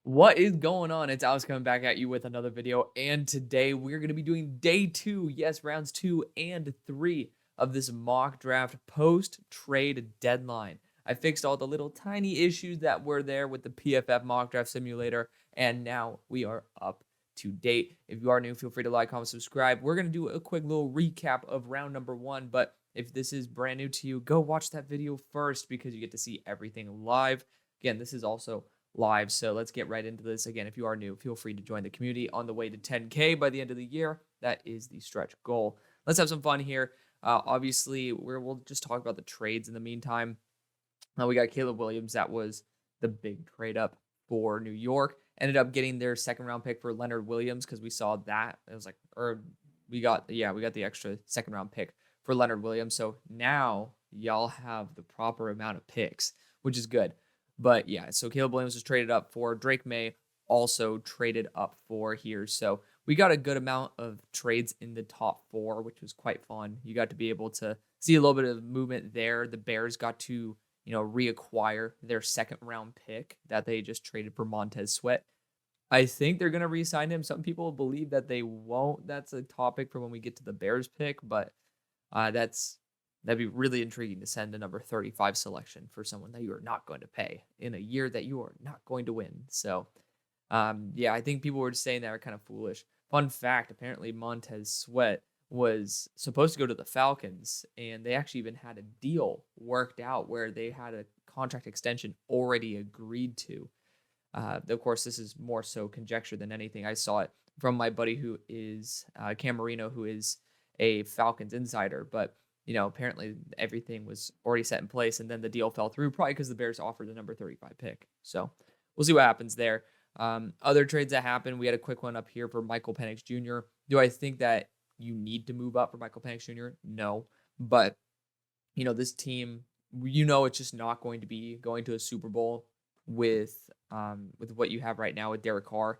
What is going on? It's Alex coming back at you with another video. And today we're going to be doing day two, yes, rounds 2 and 3 of this mock draft post trade deadline. I fixed all the little tiny issues that were there with the PFF mock draft simulator, and now we are up to date. If you are new, feel free to like, comment, subscribe. We're going to do a quick little recap of round number 1, but if this is brand new to you, go watch that video first because you get to see everything live. Again, this is also live. So let's get right into this. Again, if you are new, feel free to join the community on the way to 10K by the end of the year. That is the stretch goal. Let's have some fun here. Obviously, we'll just talk about the trades in the meantime. We got Caleb Williams. That was the big trade up for New York. Ended up getting their second round pick for Leonard Williams because we saw that. It was like, we got the extra second round pick for Leonard Williams. So now y'all have the proper amount of picks, which is good. But yeah, so Caleb Williams was traded up for. Drake May also traded up for here. So we got a good amount of trades in the top 4, which was quite fun. You got to be able to see a little bit of movement there. The Bears got to, reacquire their second round pick that they just traded for Montez Sweat. I think they're going to re-sign him. Some people believe that they won't. That's a topic for when we get to the Bears pick, but that'd be really intriguing to send a number 35 selection for someone that you are not going to pay in a year that you are not going to win. So, I think people were just saying that are kind of foolish. Fun fact, apparently Montez Sweat was supposed to go to the Falcons, and they actually even had a deal worked out where they had a contract extension already agreed to. Of course, this is more so conjecture than anything. I saw it from my buddy who is Cam Marino, who is a Falcons insider, but apparently everything was already set in place, and then the deal fell through, probably because the Bears offered the number 35 pick. So we'll see what happens there. Other trades that happened, we had a quick one up here for Michael Penix Jr. Do I think that you need to move up for Michael Penix Jr.? No. But, this team, it's just not going to be going to a Super Bowl with what you have right now with Derek Carr.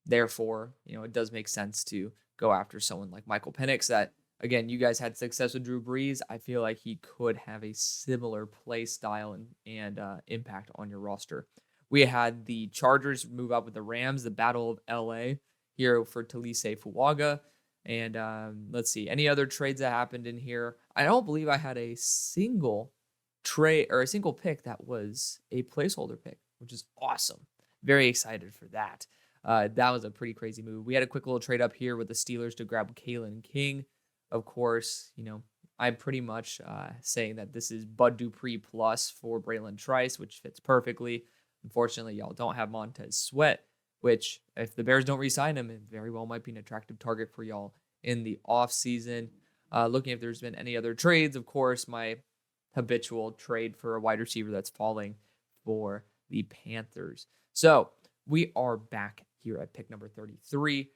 Therefore, it does make sense to go after someone like Michael Penix that, again, you guys had success with Drew Brees. I feel like he could have a similar play style and impact on your roster. We had the Chargers move up with the Rams, the Battle of LA here for Talise Fuaga. And let's see, any other trades that happened in here? I don't believe I had a single trade or a single pick that was a placeholder pick, which is awesome. Very excited for that. That was a pretty crazy move. We had a quick little trade up here with the Steelers to grab Kalen King. Of course, I'm pretty much saying that this is Bud Dupree plus for Braylon Trice, which fits perfectly. Unfortunately, y'all don't have Montez Sweat, which if the Bears don't re-sign him, it very well might be an attractive target for y'all in the offseason. Looking if there's been any other trades, of course, my habitual trade for a wide receiver that's falling for the Panthers. So we are back here at pick number 33.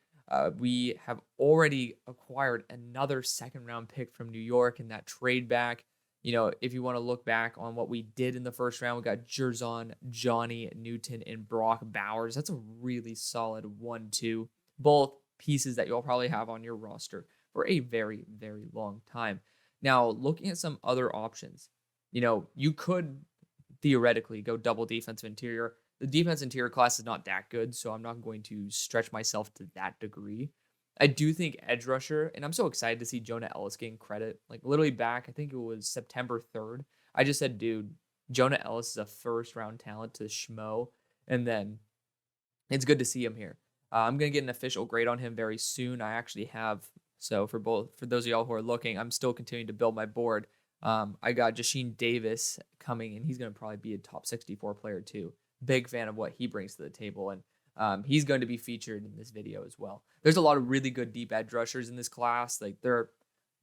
We have already acquired another second-round pick from New York in that trade back. If you want to look back on what we did in the first round, we got Jerzon, Johnny Newton, and Brock Bowers. That's a really solid 1-2. Both pieces that you'll probably have on your roster for a very, very long time. Now, looking at some other options, you could theoretically go double defensive interior. The defense interior class is not that good, so I'm not going to stretch myself to that degree. I do think edge rusher, and I'm so excited to see Jonah Ellis getting credit. Like literally back, I think it was September 3rd. I just said, dude, Jonah Ellis is a first-round talent to Schmo, and then it's good to see him here. I'm going to get an official grade on him very soon. I actually have, so for those of y'all who are looking, I'm still continuing to build my board. I got Jashin Davis coming, and he's going to probably be a top 64 player too. Big fan of what he brings to the table, and he's going to be featured in this video as well. There's a lot of really good deep edge rushers in this class. Like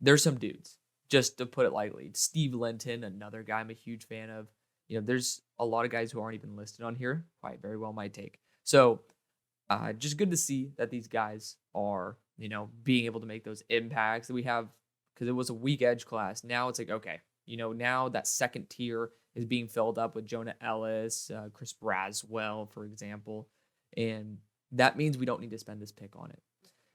there's some dudes, just to put it lightly. Steve Linton, another guy I'm a huge fan of. There's a lot of guys who aren't even listed on here. Quite very well might take. So just good to see that these guys are, being able to make those impacts that we have, because it was a weak edge class. Now it's like, okay, now that second tier is being filled up with Jonah Ellis, Chris Braswell, for example. And that means we don't need to spend this pick on it.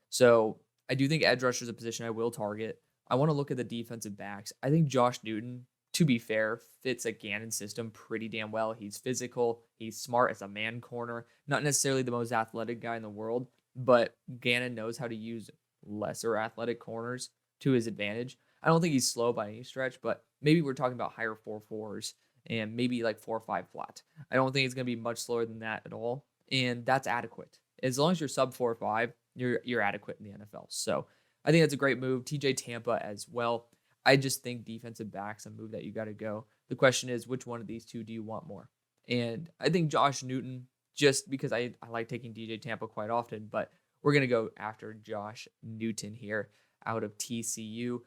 So I do think edge rusher is a position I will target. I want to look at the defensive backs. I think Josh Newton to be fair, fits a Gannon system pretty damn well. He's physical. He's smart as a man corner. Not necessarily the most athletic guy in the world, but Gannon knows how to use lesser athletic corners to his advantage. I don't think he's slow by any stretch, but maybe we're talking about higher 4.4s and maybe like 4.5 flat. I don't think it's going to be much slower than that at all, and that's adequate. As long as you're sub 4.5, you're adequate in the NFL. So I think that's a great move. TJ Tampa as well. I just think defensive back's a move that you got to go. The question is, which one of these two do you want more? And I think Josh Newton, just because I like taking DJ Tampa quite often, but we're going to go after Josh Newton here out of TCU.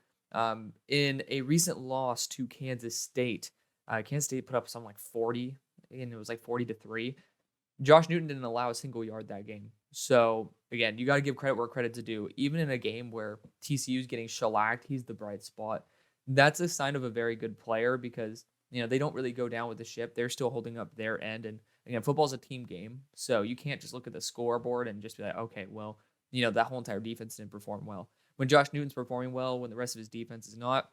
In a recent loss to Kansas State, Kansas State put up something like 40, and it was like 40-3. Josh Newton didn't allow a single yard that game. So, again, you got to give credit where credit's due. Even in a game where TCU is getting shellacked, he's the bright spot. That's a sign of a very good player because, they don't really go down with the ship. They're still holding up their end. And, again, football's a team game. So you can't just look at the scoreboard and just be like, okay, well, that whole entire defense didn't perform well. When Josh Newton's performing well, when the rest of his defense is not,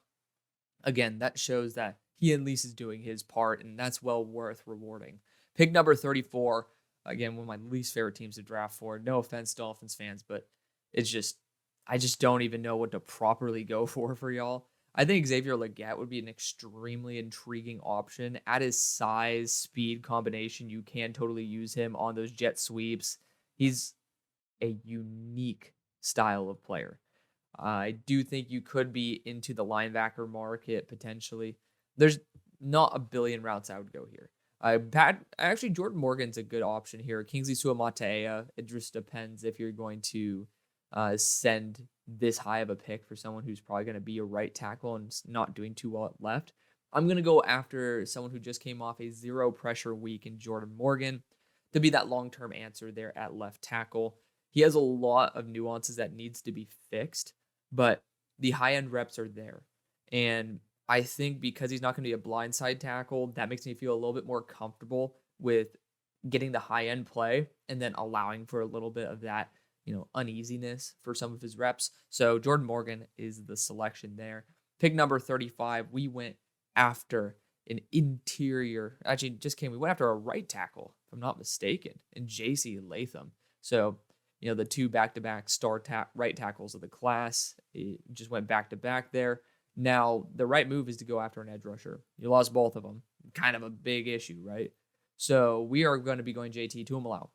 again, that shows that he at least is doing his part, and that's well worth rewarding. Pick number 34. Again, one of my least favorite teams to draft for. No offense, Dolphins fans, but I just don't even know what to properly go for y'all. I think Xavier Legette would be an extremely intriguing option. At his size, speed combination, you can totally use him on those jet sweeps. He's a unique style of player. I do think you could be into the linebacker market potentially. There's not a billion routes I would go here. Actually, Jordan Morgan's a good option here. Kingsley Suamataia. It just depends if you're going to send this high of a pick for someone who's probably going to be a right tackle and not doing too well at left. I'm going to go after someone who just came off a zero pressure week in Jordan Morgan to be that long-term answer there at left tackle. He has a lot of nuances that needs to be fixed, but the high-end reps are there. And I think because he's not going to be a blindside tackle, that makes me feel a little bit more comfortable with getting the high-end play and then allowing for a little bit of that, uneasiness for some of his reps. So Jordan Morgan is the selection there. Pick number 35, we went after an interior. Actually, we went after a right tackle, if I'm not mistaken, in J.C. Latham. So, the two back-to-back right tackles of the class. It just went back-to-back there. Now, the right move is to go after an edge rusher. You lost both of them. Kind of a big issue, right? So we are going to be going JT Tuimoloau.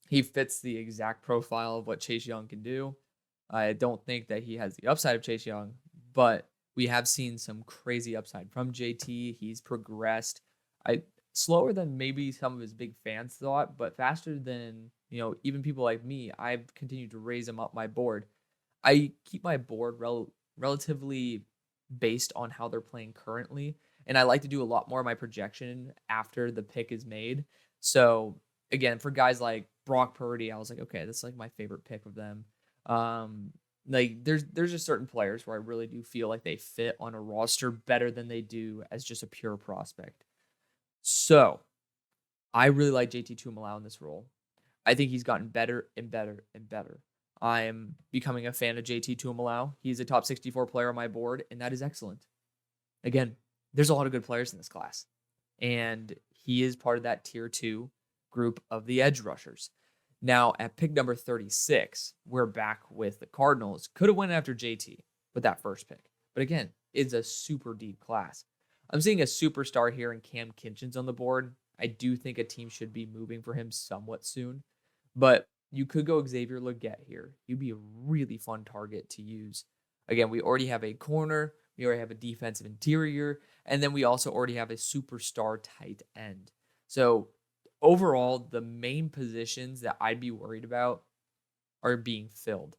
He fits the exact profile of what Chase Young can do. I don't think that he has the upside of Chase Young, but we have seen some crazy upside from JT. He's progressed. Slower than maybe some of his big fans thought, but faster than, even people like me. I've continued to raise him up my board. I keep my board relatively based on how they're playing currently, and I like to do a lot more of my projection after the pick is made. So again, for guys like Brock Purdy, I was like, okay, that's like my favorite pick of them. There's just certain players where I really do feel like they fit on a roster better than they do as just a pure prospect. So I really like JT Tuimoloau in this role. I think he's gotten better and better and better. I am becoming a fan of JT Tuimoloau. He's a top 64 player on my board, and that is excellent. Again, there's a lot of good players in this class, and he is part of that tier 2 group of the edge rushers. Now, at pick number 36, we're back with the Cardinals. Could have went after JT with that first pick, but again, it's a super deep class. I'm seeing a superstar here in Cam Kinchens on the board. I do think a team should be moving for him somewhat soon, but you could go Xavier Legette here. He'd be a really fun target to use. Again, we already have a corner, we already have a defensive interior, and then we also already have a superstar tight end. So overall, the main positions that I'd be worried about are being filled.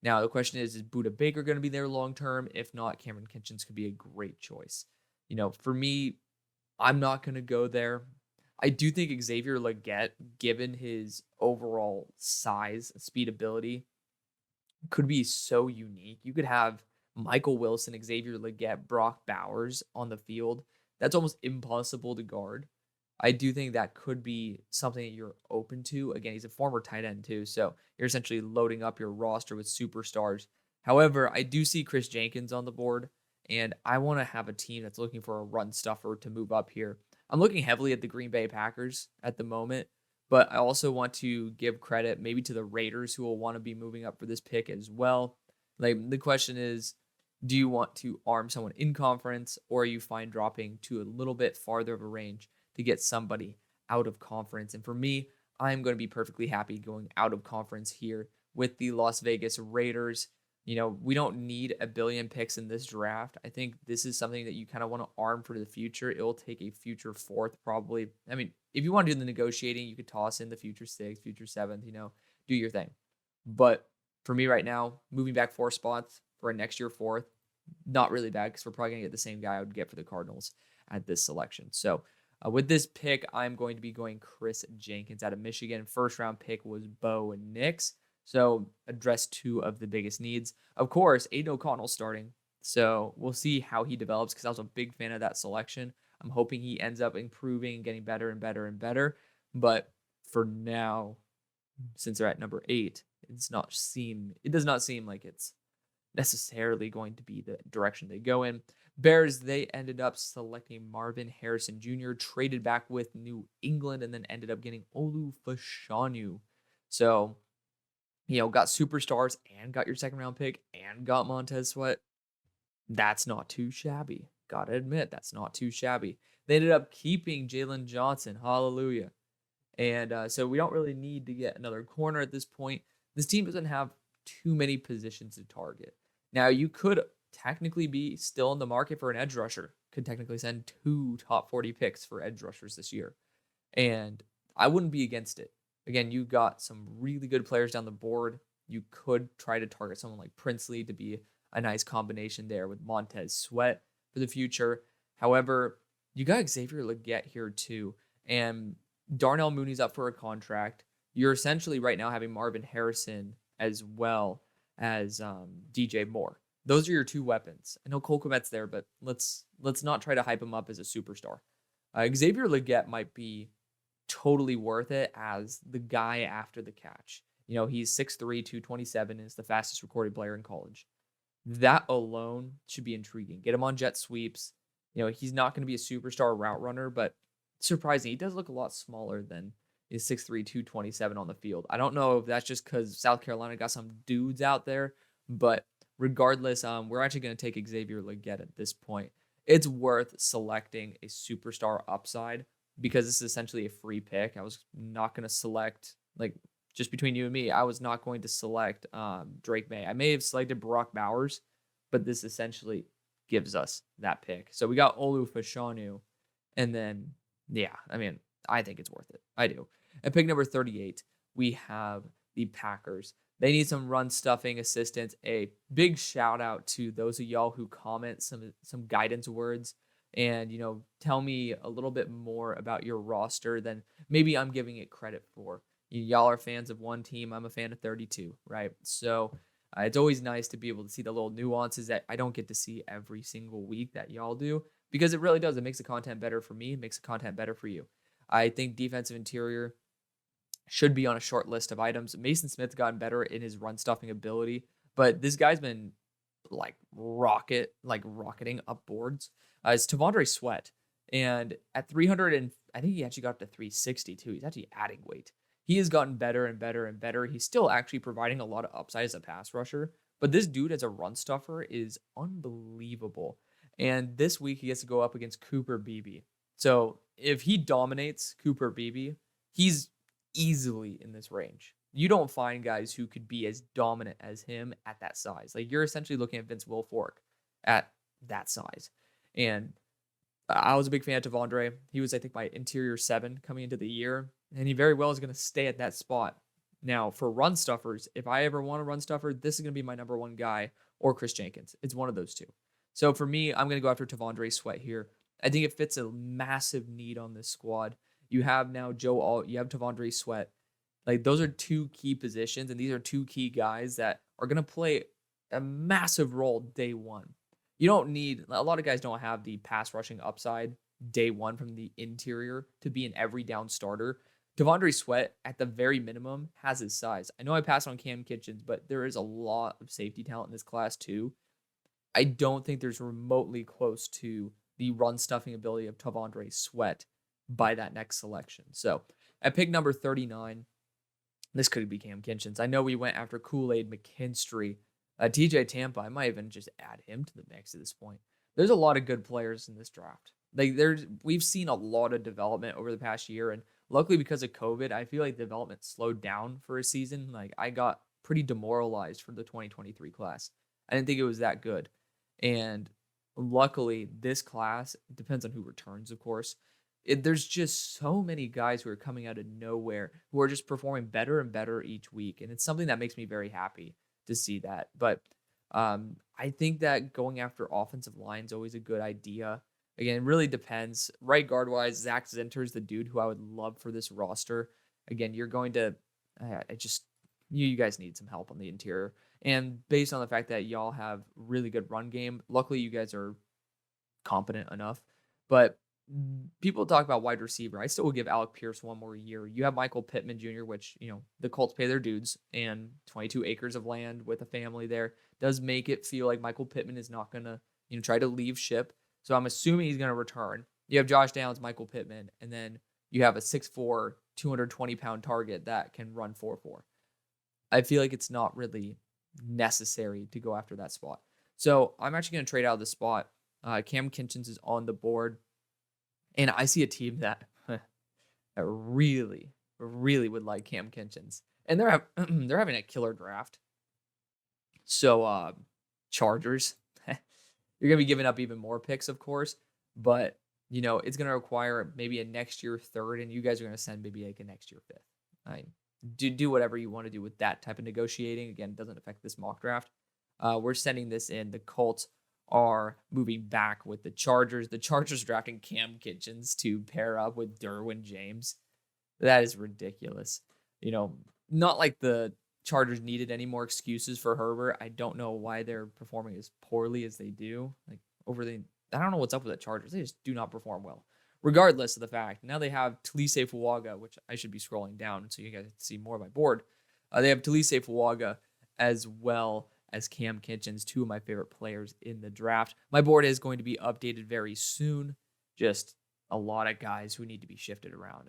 Now, the question is Budda Baker going to be there long term? If not, Cameron Kinchens could be a great choice. For me, I'm not going to go there. I do think Xavier Legette, given his overall size, speed, ability, could be so unique. You could have Michael Wilson, Xavier Legette, Brock Bowers on the field. That's almost impossible to guard. I do think that could be something that you're open to. Again, he's a former tight end too, so you're essentially loading up your roster with superstars. However, I do see Chris Jenkins on the board, And I want to have a team that's looking for a run stuffer to move up here. I'm looking heavily at the Green Bay Packers at the moment, but I also want to give credit maybe to the Raiders who will want to be moving up for this pick as well. Like the question is, do you want to arm someone in conference, or are you fine dropping to a little bit farther of a range to get somebody out of conference? And for me, I'm going to be perfectly happy going out of conference here with the Las Vegas Raiders. We don't need a billion picks in this draft. I think this is something that you kind of want to arm for the future. It will take a future fourth, probably. I mean, if you want to do the negotiating, you could toss in the future sixth, future seventh, do your thing. But for me right now, moving back 4 spots for a next year fourth, not really bad because we're probably going to get the same guy I would get for the Cardinals at this selection. So with this pick, I'm going to be going Chris Jenkins out of Michigan. First round pick was Bo Nix. So address 2 of the biggest needs. Of course, Aiden O'Connell starting. So we'll see how he develops because I was a big fan of that selection. I'm hoping he ends up improving and getting better and better and better. But for now, since they're at number 8, it does not seem like it's necessarily going to be the direction they go in. Bears, they ended up selecting Marvin Harrison Jr., traded back with New England, and then ended up getting Olu Fashanu. So, got superstars and got your second round pick and got Montez Sweat. That's not too shabby. Gotta admit, that's not too shabby. They ended up keeping Jalen Johnson. Hallelujah. And so we don't really need to get another corner at this point. This team doesn't have too many positions to target. Now, you could technically be still in the market for an edge rusher. Could technically send 2 top 40 picks for edge rushers this year. And I wouldn't be against it. Again, you got some really good players down the board. You could try to target someone like Princely to be a nice combination there with Montez Sweat for the future. However, you got Xavier Legette here too. And Darnell Mooney's up for a contract. You're essentially right now having Marvin Harrison as well as DJ Moore. Those are your 2 weapons. I know Cole Kmet's there, but let's not try to hype him up as a superstar. Xavier Legette might be totally worth it as the guy after the catch. He's 6'3", 227, and is the fastest recorded player in college. That alone should be intriguing. Get him on jet sweeps. He's not going to be a superstar route runner, but surprising. He does look a lot smaller than his 6'3", 227 on the field. I don't know if that's just because South Carolina got some dudes out there, but regardless, we're actually going to take Xavier Legette at this point. It's worth selecting a superstar upside because this is essentially a free pick. I was not going to select, just between you and me, I was not going to select Drake May. I may have selected Brock Bowers, but this essentially gives us that pick. So we got Olu Fashanu, and then, I think it's worth it. I do. At pick number 38, we have the Packers. They need some run stuffing assistance. A big shout out to those of y'all who comment some guidance words and, tell me a little bit more about your roster than maybe I'm giving it credit for. Y'all are fans of one team. I'm a fan of 32, right? So it's always nice to be able to see the little nuances that I don't get to see every single week that y'all do, because it really does. It makes the content better for me. It makes the content better for you. I think defensive interior should be on a short list of items. Mason Smith's gotten better in his run stuffing ability, but this guy's been rocketing up boards. It's Tavondre Sweat. And at 300, and I think he actually got up to 360 too. He's actually adding weight. He has gotten better and better and better. He's still actually providing a lot of upside as a pass rusher, but this dude as a run stuffer is unbelievable. And this week he gets to go up against Cooper Beebe. So if he dominates Cooper Beebe, he's easily in this range. You don't find guys who could be as dominant as him at that size. You're essentially looking at Vince Wilfork at that size. And I was a big fan of Tavondre. He was, I think, my interior 7 coming into the year, and he very well is going to stay at that spot. Now, for run stuffers, if I ever want a run stuffer, this is going to be my number 1 guy, or Chris Jenkins. It's one of those 2. So for me, I'm going to go after Tavondre Sweat here. I think it fits a massive need on this squad. You have now you have Tavondre Sweat. Those are 2 key positions, and these are 2 key guys that are going to play a massive role day one. You don't need, a lot of guys don't have the pass rushing upside day one from the interior to be an every down starter. Tavondre Sweat, at the very minimum, has his size. I know I passed on Cam Kitchens, but there is a lot of safety talent in this class too. I don't think there's remotely close to the run stuffing ability of Tavondre Sweat by that next selection. So at pick number 39, this could be Cam Kinchens. I know we went after Kool-Aid McKinstry. TJ Tampa, I might even just add him to the mix at this point. There's a lot of good players in this draft. We've seen a lot of development over the past year, and luckily because of COVID, I feel like development slowed down for a season. Like I got pretty demoralized for the 2023 class. I didn't think it was that good. And luckily, this class, it depends on who returns, of course. There's just so many guys who are coming out of nowhere who are just performing better and better each week. And it's something that makes me very happy to see that. But I think that going after offensive line is always a good idea. Again, it really depends. Right guard wise, Zach Zinter is the dude who I would love for this roster. Again, you're going to, you guys need some help on the interior. And based on the fact that y'all have really good run game, luckily you guys are competent enough. But people talk about wide receiver. I still will give Alec Pierce one more year. You have Michael Pittman Jr., which, the Colts pay their dudes, and 22 acres of land with a family there does make it feel like Michael Pittman is not going to, try to leave ship. So I'm assuming he's going to return. You have Josh Downs, Michael Pittman, and then you have a 6'4", 220-pound target that can run 4.4. I feel like it's not really necessary to go after that spot. So I'm actually going to trade out of the spot. Cam Kinchens is on the board. And I see a team that really, really would like Cam Kinchens. And they're having a killer draft. So Chargers, you're going to be giving up even more picks, of course. But, it's going to require maybe a next year third. And you guys are going to send maybe like a next year fifth. Do whatever you want to do with that type of negotiating. Again, it doesn't affect this mock draft. We're sending this in. The Colts are moving back with the Chargers. The Chargers drafting Cam Kinchens to pair up with Derwin James. That is ridiculous. Not like the Chargers needed any more excuses for Herbert. I don't know why they're performing as poorly as they do. I don't know what's up with the Chargers. They just do not perform well. Regardless of the fact, now they have Talise Fuaga, which I should be scrolling down so you guys can see more of my board. They have Talise Fuaga as well as Cam Kinchens, two of my favorite players in the draft. My board is going to be updated very soon. Just a lot of guys who need to be shifted around.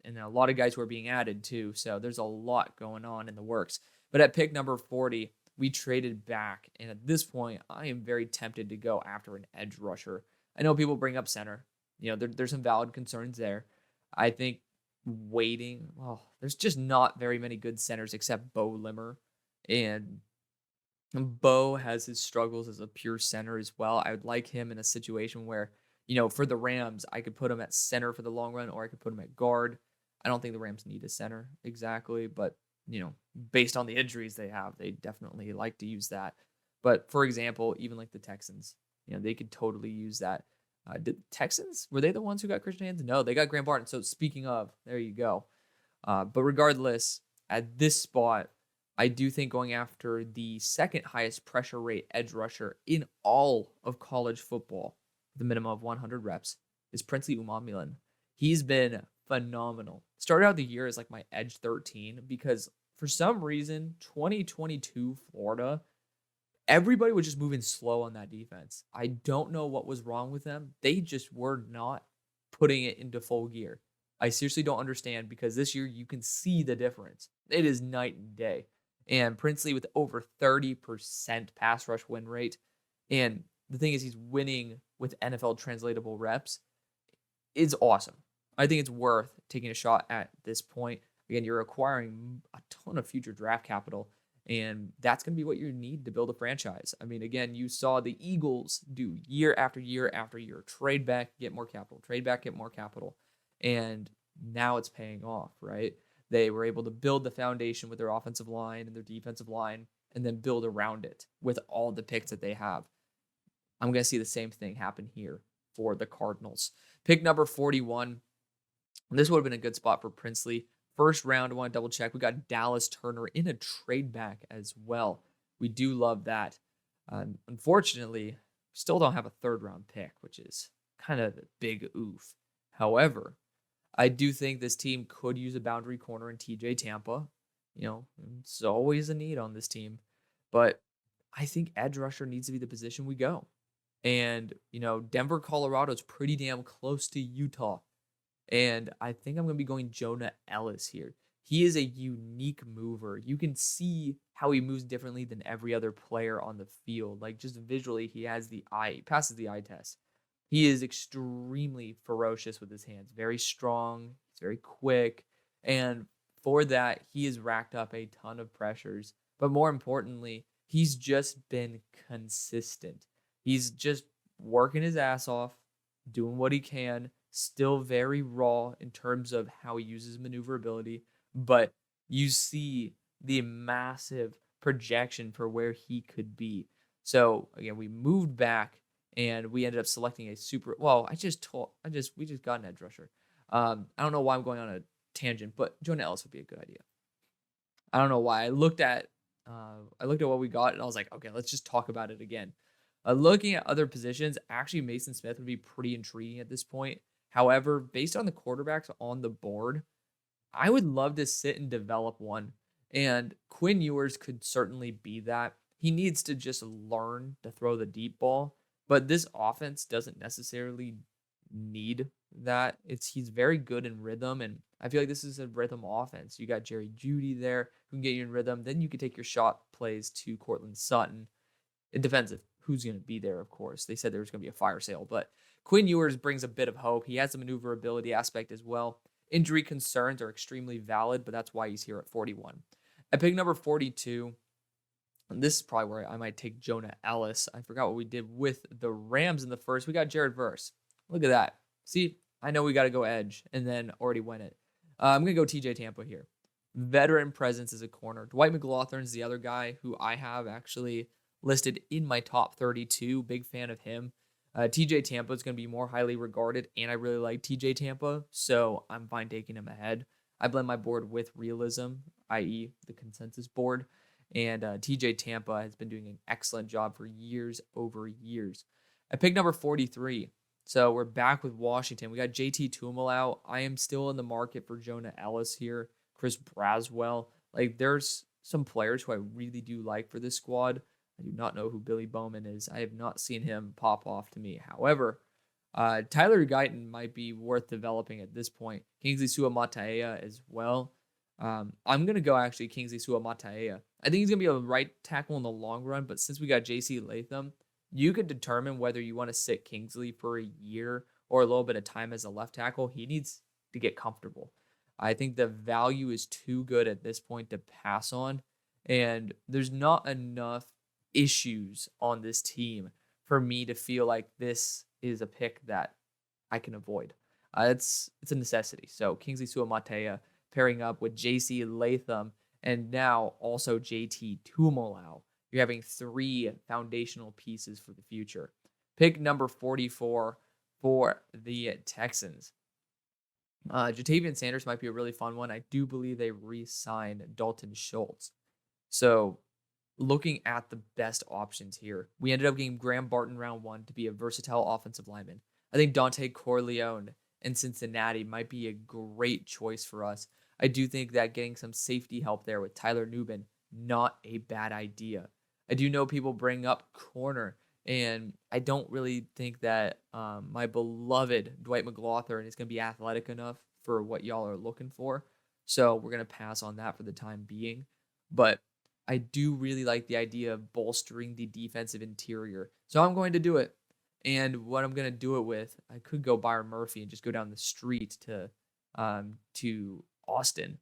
And a lot of guys who are being added too. So there's a lot going on in the works. But at pick number 40, we traded back. And at this point, I am very tempted to go after an edge rusher. I know people bring up center. There's some valid concerns there. I think waiting, there's just not very many good centers except Bo Limmer. And Bo has his struggles as a pure center as well. I would like him in a situation where, for the Rams, I could put him at center for the long run, or I could put him at guard. I don't think the Rams need a center exactly, but, based on the injuries they have, they definitely like to use that. But for example, even like the Texans, they could totally use that. Did the Texans, were they the ones who got Christian Hands? No, they got Graham Barton. So speaking of, there you go. But regardless, at this spot, I do think going after the second highest pressure rate edge rusher in all of college football, with a minimum of 100 reps, is Princely Umamulan. He's been phenomenal. Started out the year as like my edge 13 because for some reason, 2022 Florida, everybody was just moving slow on that defense. I don't know what was wrong with them. They just were not putting it into full gear. I seriously don't understand because this year you can see the difference. It is night and day. And Princely with over 30% pass rush win rate. And the thing is, he's winning with NFL translatable reps. It's awesome. I think it's worth taking a shot at this point. Again, you're acquiring a ton of future draft capital, and that's going to be what you need to build a franchise. I mean, again, you saw the Eagles do year after year after year. Trade back, get more capital. Trade back, get more capital. And now it's paying off, right? They were able to build the foundation with their offensive line and their defensive line and then build around it with all the picks that they have. I'm going to see the same thing happen here for the Cardinals. Pick number 41. This would have been a good spot for Princely. First round, I want to double check. We got Dallas Turner in a trade back as well. We do love that. Unfortunately, still don't have a third round pick, which is kind of a big oof. However, I do think this team could use a boundary corner in TJ Tampa. It's always a need on this team. But I think edge rusher needs to be the position we go. And, Denver, Colorado is pretty damn close to Utah. And I think I'm going to be going Jonah Ellis here. He is a unique mover. You can see how he moves differently than every other player on the field. Like, just visually, he passes the eye test. He is extremely ferocious with his hands, very strong, he's very quick. And for that, he has racked up a ton of pressures. But more importantly, he's just been consistent. He's just working his ass off, doing what he can, still very raw in terms of how he uses maneuverability, but you see the massive projection for where he could be. So again, we moved back and we ended up selecting a super. Well, we just got an edge rusher. I don't know why I'm going on a tangent, but Jonah Ellis would be a good idea. I don't know why. I looked at what we got and I was like, okay, let's just talk about it again. Looking at other positions, actually Mason Smith would be pretty intriguing at this point. However, based on the quarterbacks on the board, I would love to sit and develop one. And Quinn Ewers could certainly be that. He needs to just learn to throw the deep ball. But this offense doesn't necessarily need that. He's very good in rhythm, and I feel like this is a rhythm offense. You got Jerry Jeudy there who can get you in rhythm. Then you can take your shot plays to Cortland Sutton. It depends if who's going to be there, of course. They said there was going to be a fire sale, but Quinn Ewers brings a bit of hope. He has the maneuverability aspect as well. Injury concerns are extremely valid, but that's why he's here at 41. At pick number 42, and this is probably where I might take Jonah Ellis. I forgot what we did with the Rams in the first. We got Jared Verse. Look at that. See, I know we got to go edge, and then already went it. I'm going to go TJ Tampa here. Veteran presence as a corner. Dwight McLaughlin's the other guy who I have actually listed in my top 32. Big fan of him. TJ Tampa is going to be more highly regarded, and I really like TJ Tampa, so I'm fine taking him ahead. I blend my board with realism, i.e. the consensus board, and TJ Tampa has been doing an excellent job for years over years. At pick number 43, so we're back with Washington. We got JT Tuimoloau. I am still in the market for Jonah Ellis here, Chris Braswell. Like, there's some players who I really do like for this squad. I do not know who Billy Bowman is. I have not seen him pop off to me. However, Tyler Guyton might be worth developing at this point. Kingsley Suamataia as well. I'm going to go actually Kingsley Suamataia. I think he's going to be a right tackle in the long run, but since we got J.C. Latham, you could determine whether you want to sit Kingsley for a year or a little bit of time as a left tackle. He needs to get comfortable. I think the value is too good at this point to pass on, and there's not enough issues on this team for me to feel like this is a pick that I can avoid. It's a necessity. So Kingsley Suamataia pairing up with J.C. Latham and now also JT Tuimoloau. You're having three foundational pieces for the future. Pick number 44 for the Texans. Jatavian Sanders might be a really fun one. I do believe they re-signed Dalton Schultz. So looking at the best options here, we ended up getting Graham Barton round 1 to be a versatile offensive lineman. I think Dante Corleone in Cincinnati might be a great choice for us. I do think that getting some safety help there with Tyler Nubin, not a bad idea. I do know people bring up corner, and I don't really think that my beloved Dwight McLaughlin is going to be athletic enough for what y'all are looking for. So we're going to pass on that for the time being. But I do really like the idea of bolstering the defensive interior. So I'm going to do it. And what I'm going to do it with, I could go Byron Murphy and just go down the street to Austin.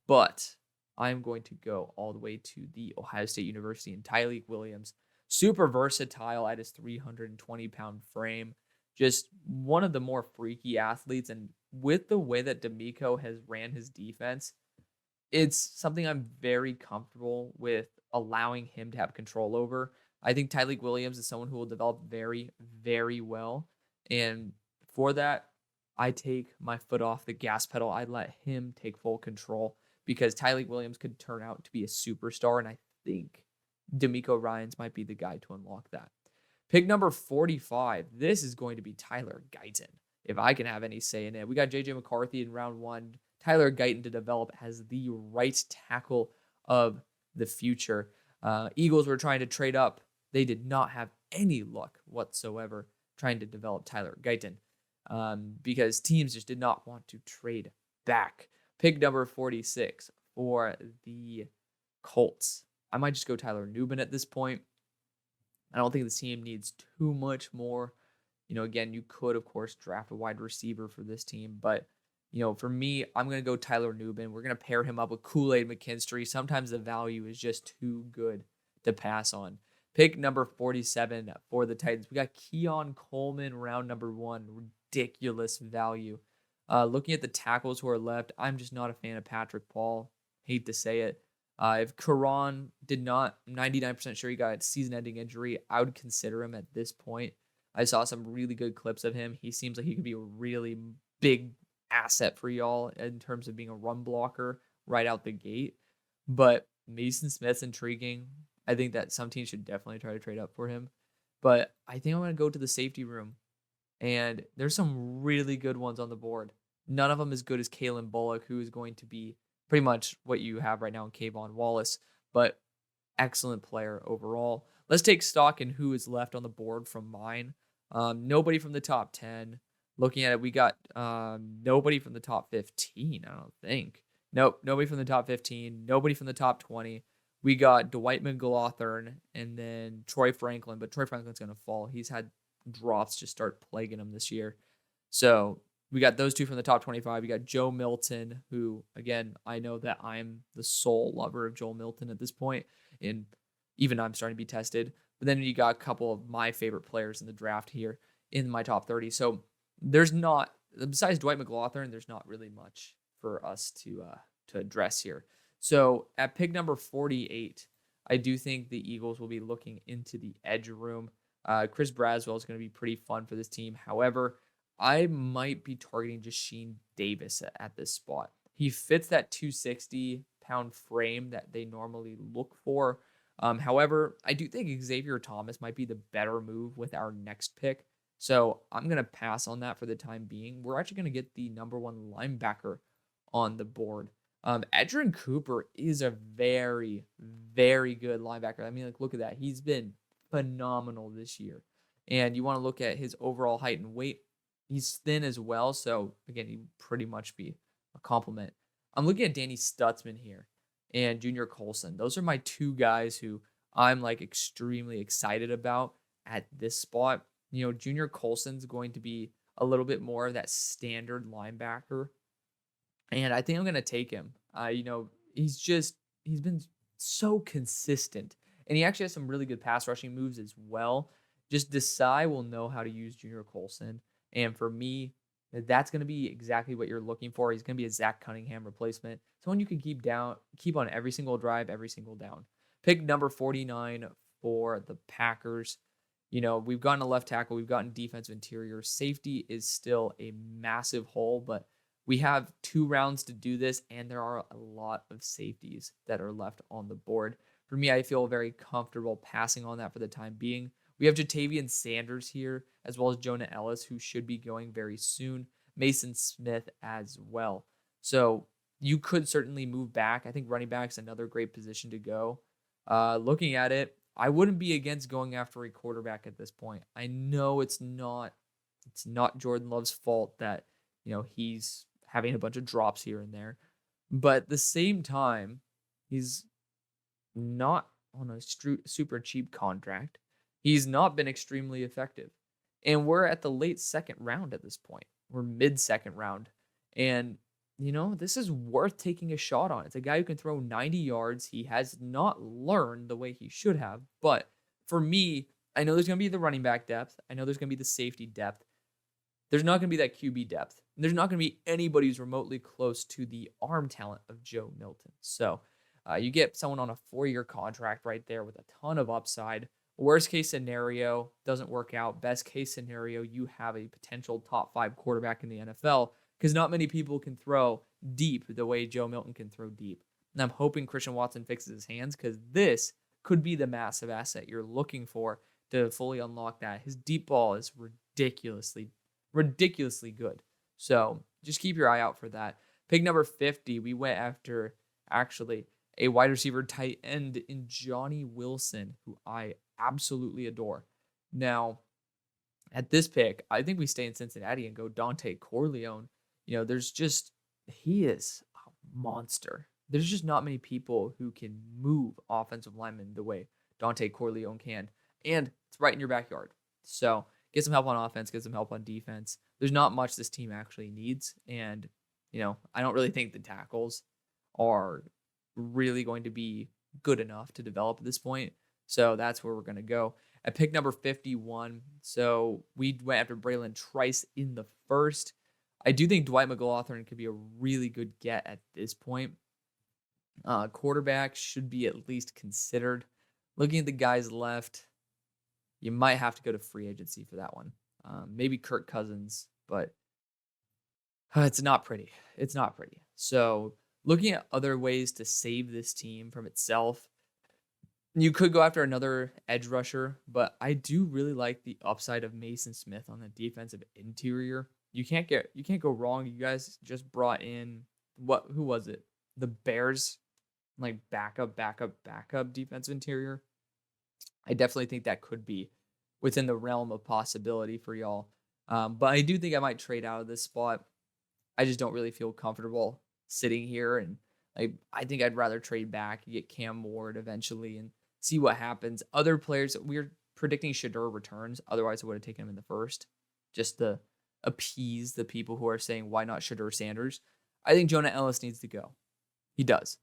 But I'm going to go all the way to the Ohio State University and Tyleik Williams. Super versatile at his 320-pound frame. Just one of the more freaky athletes. And with the way that D'Amico has ran his defense, it's something I'm very comfortable with allowing him to have control over. I think Tyleik Williams is someone who will develop very, very well. And for that, I take my foot off the gas pedal. I let him take full control because Tyleik Williams could turn out to be a superstar. And I think D'Amico Ryans might be the guy to unlock that. Pick number 45. This is going to be Tyler Guyton, if I can have any say in it. We got J.J. McCarthy in round 1. Tyler Guyton to develop as the right tackle of the future. Eagles were trying to trade up. They did not have any luck whatsoever trying to develop Tyler Guyton because teams just did not want to trade back. Pick number 46 for the Colts. I might just go Tyler Nubin at this point. I don't think this team needs too much more. Again, you could, of course, draft a wide receiver for this team. But, for me, I'm going to go Tyler Nubin. We're going to pair him up with Kool-Aid McKinstry. Sometimes the value is just too good to pass on. Pick number 47 for the Titans. We got Keon Coleman, round number 1. Ridiculous value. Looking at the tackles who are left, I'm just not a fan of Patrick Paul. Hate to say it. If Karan did not, I'm 99% sure he got a season-ending injury, I would consider him at this point. I saw some really good clips of him. He seems like he could be a really big asset for y'all in terms of being a run blocker right out the gate. But Mason Smith's intriguing. I think that some teams should definitely try to trade up for him. But I think I'm going to go to the safety room. And there's some really good ones on the board. None of them as good as Kalen Bullock, who is going to be pretty much what you have right now in Kayvon Wallace, but excellent player overall. Let's take stock in who is left on the board from mine. Nobody from the top 10. Looking at it, we got nobody from the top 15, I don't think. Nope, nobody from the top 15. Nobody from the top 20. We got Dwight McGlothern and then Troy Franklin, but Troy Franklin's going to fall. He's had drops just start plaguing him this year. So we got those two from the top 25. We got Joe Milton, who, again, I know that I'm the sole lover of Joel Milton at this point, and even I'm starting to be tested. But then you got a couple of my favorite players in the draft here in my top 30. So there's not, besides Dwight McGlothern, there's not really much for us to address here. So at pick number 48, I do think the Eagles will be looking into the edge room. Chris Braswell is going to be pretty fun for this team. However, I might be targeting Jasheem Davis at this spot. He fits that 260-pound frame that they normally look for. However, I do think Xavier Thomas might be the better move with our next pick. So I'm going to pass on that for the time being. We're actually going to get the number 1 linebacker on the board. Edgerrin Cooper is a very, very good linebacker. I mean, look at that. He's been phenomenal this year. And you want to look at his overall height and weight. He's thin as well, so again, he'd pretty much be a compliment. I'm looking at Danny Stutzman here and Junior Colson. Those are my two guys who I'm extremely excited about at this spot. Junior Colson's going to be a little bit more of that standard linebacker, and I think I'm going to take him. He's been so consistent, and he actually has some really good pass rushing moves as well. Just Desai will know how to use Junior Colson. And for me, that's going to be exactly what you're looking for. He's going to be a Zach Cunningham replacement. Someone you can keep on every single drive, every single down. Pick number 49 for the Packers. We've gotten a left tackle. We've gotten defensive interior. Safety is still a massive hole, but we have 2 rounds to do this, and there are a lot of safeties that are left on the board. For me, I feel very comfortable passing on that for the time being. We have Jatavian Sanders here, as well as Jonah Ellis, who should be going very soon. Mason Smith as well. So you could certainly move back. I think running back is another great position to go. Looking at it, I wouldn't be against going after a quarterback at this point. I know it's not Jordan Love's fault that he's having a bunch of drops here and there, but at the same time, he's not on a super cheap contract. He's not been extremely effective. And we're at the late second round at this point. We're mid-second round. And, this is worth taking a shot on. It's a guy who can throw 90 yards. He has not learned the way he should have. But for me, I know there's going to be the running back depth. I know there's going to be the safety depth. There's not going to be that QB depth. There's not going to be anybody who's remotely close to the arm talent of Joe Milton. So you get someone on a 4-year contract right there with a ton of upside. Worst case scenario, doesn't work out. Best case scenario, you have a potential top 5 quarterback in the NFL because not many people can throw deep the way Joe Milton can throw deep. And I'm hoping Christian Watson fixes his hands because this could be the massive asset you're looking for to fully unlock that. His deep ball is ridiculously good. So just keep your eye out for that. Pick number 50, we went after actually a wide receiver tight end in Johnny Wilson, who I absolutely adore. Now, at this pick, I think we stay in Cincinnati and go Dante Corleone. He is a monster. There's just not many people who can move offensive linemen the way Dante Corleone can. And it's right in your backyard. So get some help on offense, get some help on defense. There's not much this team actually needs. And, I don't really think the tackles are really going to be good enough to develop at this point. So that's where we're going to go. At pick number 51, so we went after Braylon Trice in the first. I do think Dwight McLaughlin could be a really good get at this point. Quarterback should be at least considered. Looking at the guys left, you might have to go to free agency for that one. Maybe Kirk Cousins, but it's not pretty. It's not pretty. So looking at other ways to save this team from itself, you could go after another edge rusher, but I do really like the upside of Mason Smith on the defensive interior. You can't go wrong. You guys just brought in who was it? The Bears, like backup defensive interior. I definitely think that could be within the realm of possibility for y'all. But I do think I might trade out of this spot. I just don't really feel comfortable sitting here, and I think I'd rather trade back, get Cam Ward eventually, and see what happens. Other players, we're predicting Shedeur returns. Otherwise, I would have taken him in the first, just to appease the people who are saying, why not Shedeur Sanders? I think Jonah Ellis needs to go. He does.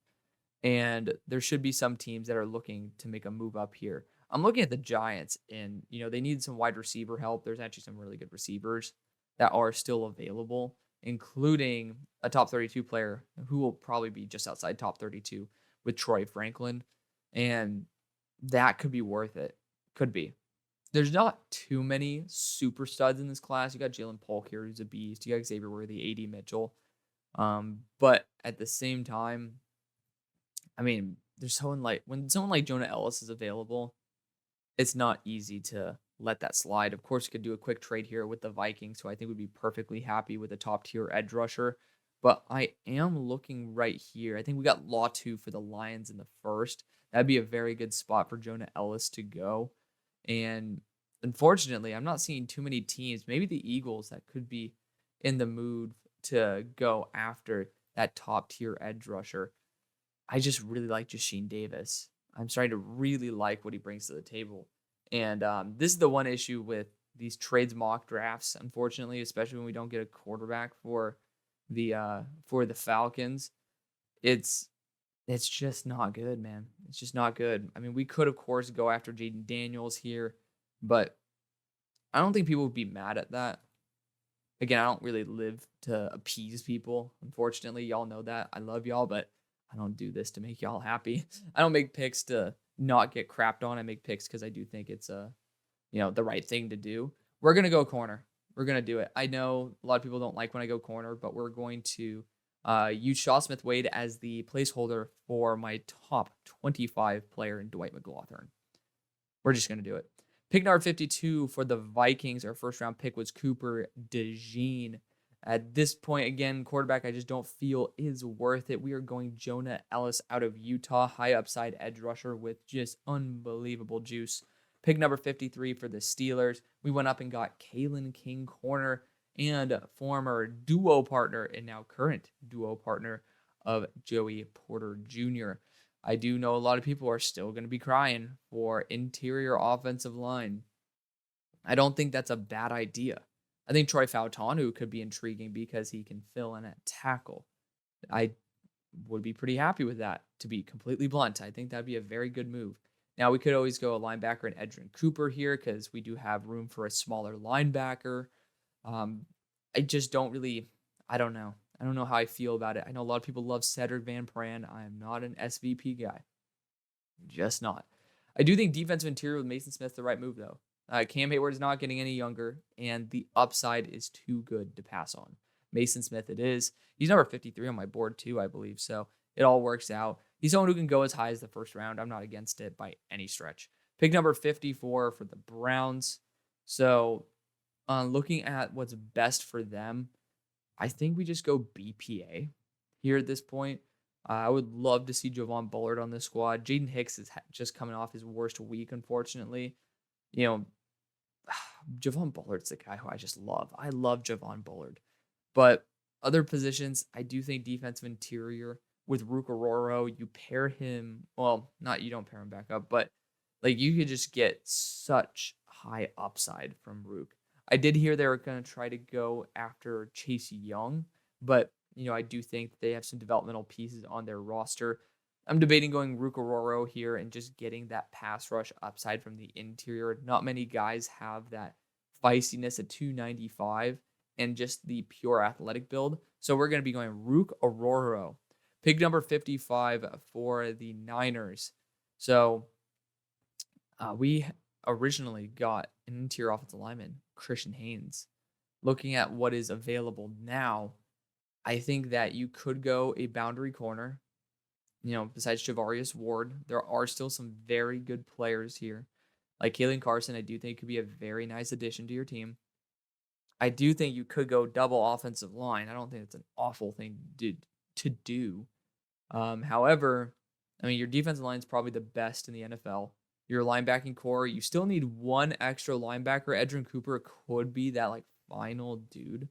And there should be some teams that are looking to make a move up here. I'm looking at the Giants, and, they need some wide receiver help. There's actually some really good receivers that are still available, including a top 32 player who will probably be just outside top 32 with Troy Franklin. And that could be worth it. Could be. There's not too many super studs in this class. You got Jalen Polk here, who's a beast. You got Xavier Worthy, A.D. Mitchell. But at the same time, there's when someone like Jonah Ellis is available, it's not easy to let that slide. Of course, you could do a quick trade here with the Vikings, who I think would be perfectly happy with a top-tier edge rusher. But I am looking right here. I think we got Latu for the Lions in the first. That'd be a very good spot for Jonah Ellis to go. And unfortunately, I'm not seeing too many teams, maybe the Eagles, that could be in the mood to go after that top-tier edge rusher. I just really like Jasheen Davis. I'm starting to really like what he brings to the table. And this is the one issue with these trades mock drafts, unfortunately, especially when we don't get a quarterback for the Falcons. It's just not good, man. It's just not good. We could, of course, go after Jaden Daniels here, but I don't think people would be mad at that. Again, I don't really live to appease people. Unfortunately, y'all know that. I love y'all, but I don't do this to make y'all happy. I don't make picks to not get crapped on. I make picks because I do think it's the right thing to do. We're going to go corner. We're going to do it. I know a lot of people don't like when I go corner, but we're going to use Shaw Smith-Wade as the placeholder for my top 25 player in Dwight McLaughlin. We're just going to do it. Pick number 52 for the Vikings. Our first round pick was Cooper DeJean. At this point, again, quarterback I just don't feel is worth it. We are going Jonah Ellis out of Utah, high upside edge rusher with just unbelievable juice. Pick number 53 for the Steelers. We went up and got Kalen King, corner, and former duo partner and now current duo partner of Joey Porter Jr. I do know a lot of people are still going to be crying for interior offensive line. I don't think that's a bad idea. I think Troy Fautanu could be intriguing because he can fill in at tackle. I would be pretty happy with that, to be completely blunt. I think that'd be a very good move. Now, we could always go a linebacker and Edgerrin Cooper here because we do have room for a smaller linebacker. I just don't really, I don't know. I don't know how I feel about it. I know a lot of people love Cedric Van Pran. I am not an SVP guy. Just not. I do think defensive interior with Mason Smith the right move, though. Cam Hayward is not getting any younger, and the upside is too good to pass on. Mason Smith it is. He's number 53 on my board, too, I believe, so it all works out. He's someone who can go as high as the first round. I'm not against it by any stretch. Pick number 54 for the Browns. So, looking at what's best for them, I think we just go BPA here at this point. I would love to see Javon Bullard on this squad. Jaden Hicks is just coming off his worst week, unfortunately. You know, Javon Bullard's the guy who I just love. I love Javon Bullard. But other positions, I do think defensive interior with Rook Ororo, you pair him, well, not you don't pair him back up, but like you could just get such high upside from Rook. I did hear they were going to try to go after Chase Young, but I do think that they have some developmental pieces on their roster. I'm debating going Rook Ororo here and just getting that pass rush upside from the interior. Not many guys have that feistiness at 295 and just the pure athletic build. So we're going to be going Rook Ororo. Pick number 55 for the Niners. So we originally got an interior offensive lineman, Christian Haynes. Looking at what is available now, I think that you could go a boundary corner. Besides Javarius Ward, there are still some very good players here. Like Kalen Carson, I do think could be a very nice addition to your team. I do think you could go double offensive line. I don't think it's an awful thing to do. However, I mean, your defensive line is probably the best in the NFL. Your linebacking core, you still need one extra linebacker. Edgerrin Cooper could be that like final dude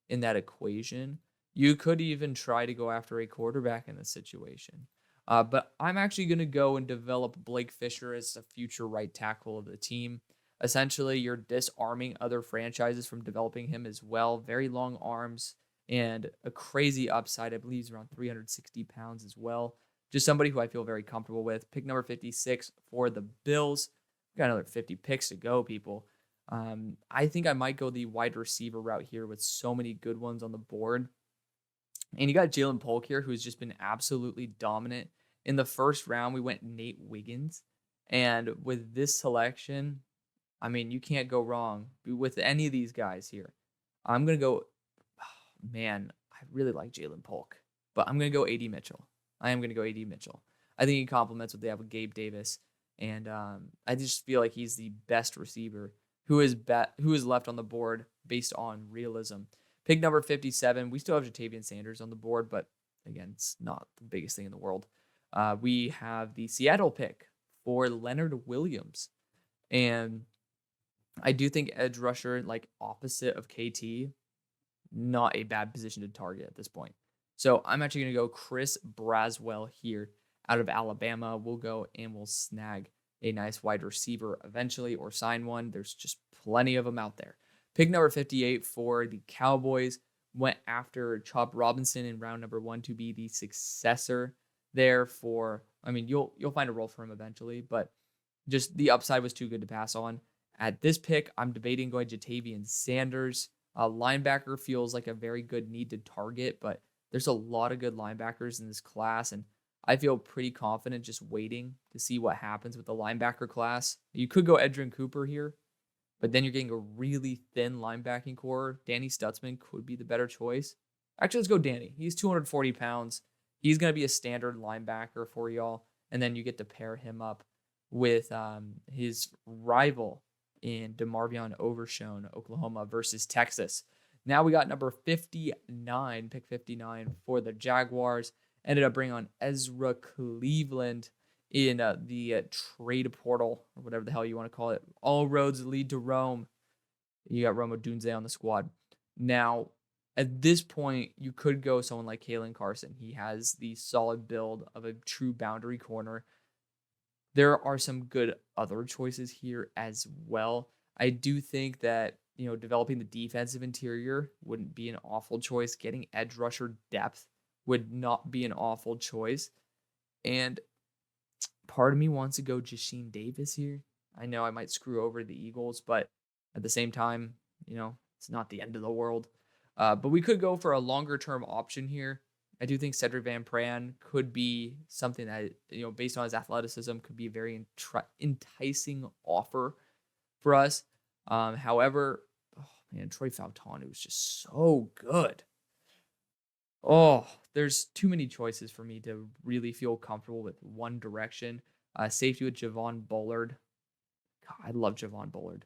in that equation. You could even try to go after a quarterback in this situation. But I'm actually going to go and develop Blake Fisher as a future right tackle of the team. Essentially, you're disarming other franchises from developing him as well. Very long arms and a crazy upside. I believe he's around 360 pounds as well. Just somebody who I feel very comfortable with. Pick number 56 for the Bills. We've got another 50 picks to go, people. I think I might go the wide receiver route here with so many good ones on the board. And you got Jalen Polk here, who's just been absolutely dominant. In the first round, we went Nate Wiggins. And with this selection, I mean, you can't go wrong with any of these guys here. I'm going to go, man, I really like Jalen Polk. But I'm going to go A.D. Mitchell. I am going to go A.D. Mitchell. I think he complements what they have with Gabe Davis. And I just feel like he's the best receiver who is left on the board based on realism. Pick number 57. We still have Jatavian Sanders on the board, but again, it's not the biggest thing in the world. We have the Seattle pick for Leonard Williams. And I do think edge rusher, like opposite of KT, not a bad position to target at this point. So I'm actually going to go Chris Braswell here out of Alabama. We'll go and we'll snag a nice wide receiver eventually or sign one. There's just plenty of them out there. Pick number 58 for the Cowboys. Went after Chop Robinson in round number 1 to be the successor there for, I mean, you'll find a role for him eventually, but just the upside was too good to pass on. At this pick, I'm debating going Jatavian Sanders. Linebacker feels like a very good need to target, but there's a lot of good linebackers in this class, and I feel pretty confident just waiting to see what happens with the linebacker class. You could go Edgerrin Cooper here, but then you're getting a really thin linebacking core. Danny Stutzman could be the better choice. Actually, let's go Danny. He's 240 pounds. He's going to be a standard linebacker for y'all, and then you get to pair him up with his rival in DeMarvion Overshown, Oklahoma versus Texas. Now we got number 59, pick 59 for the Jaguars. Ended up bringing on Ezra Cleveland in the trade portal, or whatever the hell you want to call it. All roads lead to Rome. You got Rome Odunze on the squad. Now, at this point, you could go someone like Kalen Carson. He has the solid build of a true boundary corner. There are some good other choices here as well. I do think that, developing the defensive interior wouldn't be an awful choice. Getting edge rusher depth would not be an awful choice. And part of me wants to go Jashin Davis here. I know I might screw over the Eagles, but at the same time, it's not the end of the world. But we could go for a longer term option here. I do think Cedric Van Pran could be something that, based on his athleticism, could be a very enticing offer for us. However, Troy Fautanu is just so good. Oh, there's too many choices for me to really feel comfortable with one direction. Safety with Javon Bullard. God, I love Javon Bullard.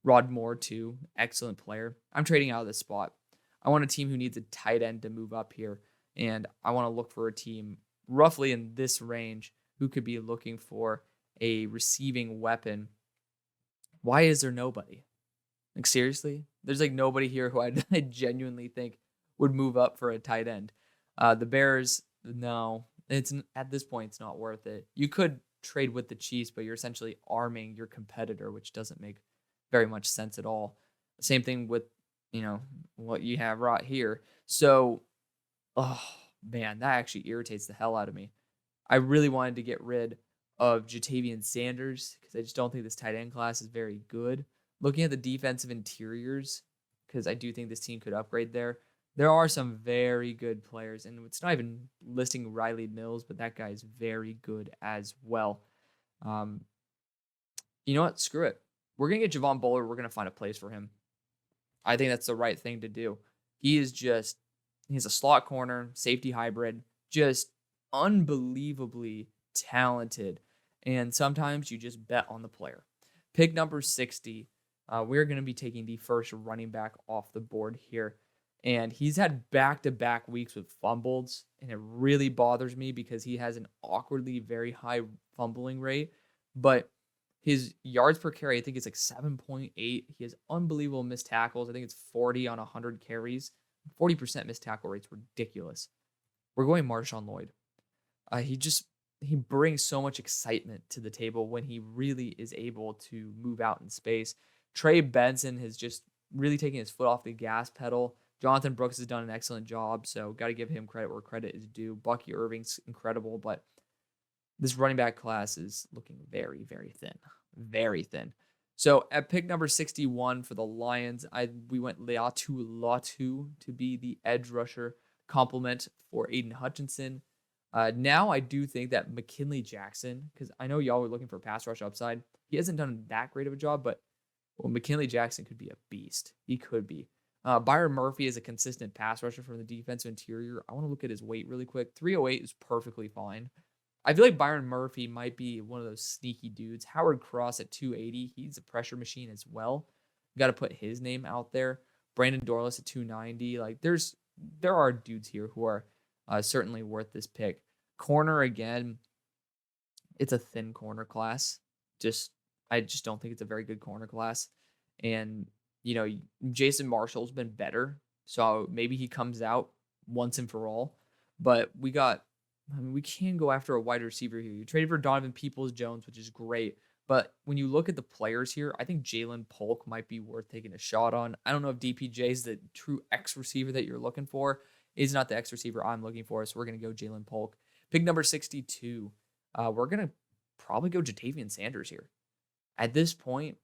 Rod Moore, too. Excellent player. I'm trading out of this spot. I want a team who needs a tight end to move up here. And I want to look for a team roughly in this range who could be looking for a receiving weapon. Why is there nobody? Like, seriously? There's like nobody here who I genuinely think would move up for a tight end. The Bears, no. It's at this point, it's not worth it. You could trade with the Chiefs, but you're essentially arming your competitor, which doesn't make very much sense at all. Same thing with, what you have right here. So, oh man, that actually irritates the hell out of me. I really wanted to get rid of Jatavian Sanders because I just don't think this tight end class is very good. Looking at the defensive interiors, because I do think this team could upgrade there. There are some very good players, and it's not even listing Riley Mills, but that guy is very good as well. Um, you know what? Screw it. We're going to get Javon Bullard. We're going to find a place for him. I think that's the right thing to do. He's a slot corner, safety hybrid, just unbelievably talented. And sometimes you just bet on the player. Pick number 60. We're going to be taking the first running back off the board here. And he's had back-to-back weeks with fumbles, and it really bothers me because he has an awkwardly very high fumbling rate. But his yards per carry, I think, is like 7.8. He has unbelievable missed tackles. I think it's 40 on 100 carries. 40% missed tackle rate's ridiculous. We're going Marshawn Lloyd. He brings so much excitement to the table when he really is able to move out in space. Trey Benson has just really taken his foot off the gas pedal. Jonathan Brooks has done an excellent job, so got to give him credit where credit is due. Bucky Irving's incredible, but this running back class is looking very, very thin. Very thin. So at pick number 61 for the Lions, we went Latu to be the edge rusher complement for Aiden Hutchinson. Now I do think that McKinley Jackson, because I know y'all were looking for pass rush upside. He hasn't done that great of a job, but McKinley Jackson could be a beast. He could be. Byron Murphy is a consistent pass rusher from the defensive interior. I want to look at his weight really quick. 308 is perfectly fine. I feel like Byron Murphy might be one of those sneaky dudes. Howard Cross at 280. He's a pressure machine as well. Got to put his name out there. Brandon Dorless at 290. Like there are dudes here who are certainly worth this pick. Corner again. It's a thin corner class. I just don't think it's a very good corner class. And Jason Marshall's been better, so maybe he comes out once and for all. But we can go after a wide receiver here. You traded for Donovan Peoples-Jones, which is great. But when you look at the players here, I think Jalen Polk might be worth taking a shot on. I don't know if DPJ is the true X receiver that you're looking for. He's not the X receiver I'm looking for, so we're going to go Jalen Polk. Pick number 62. We're going to probably go Jatavian Sanders here. At this point,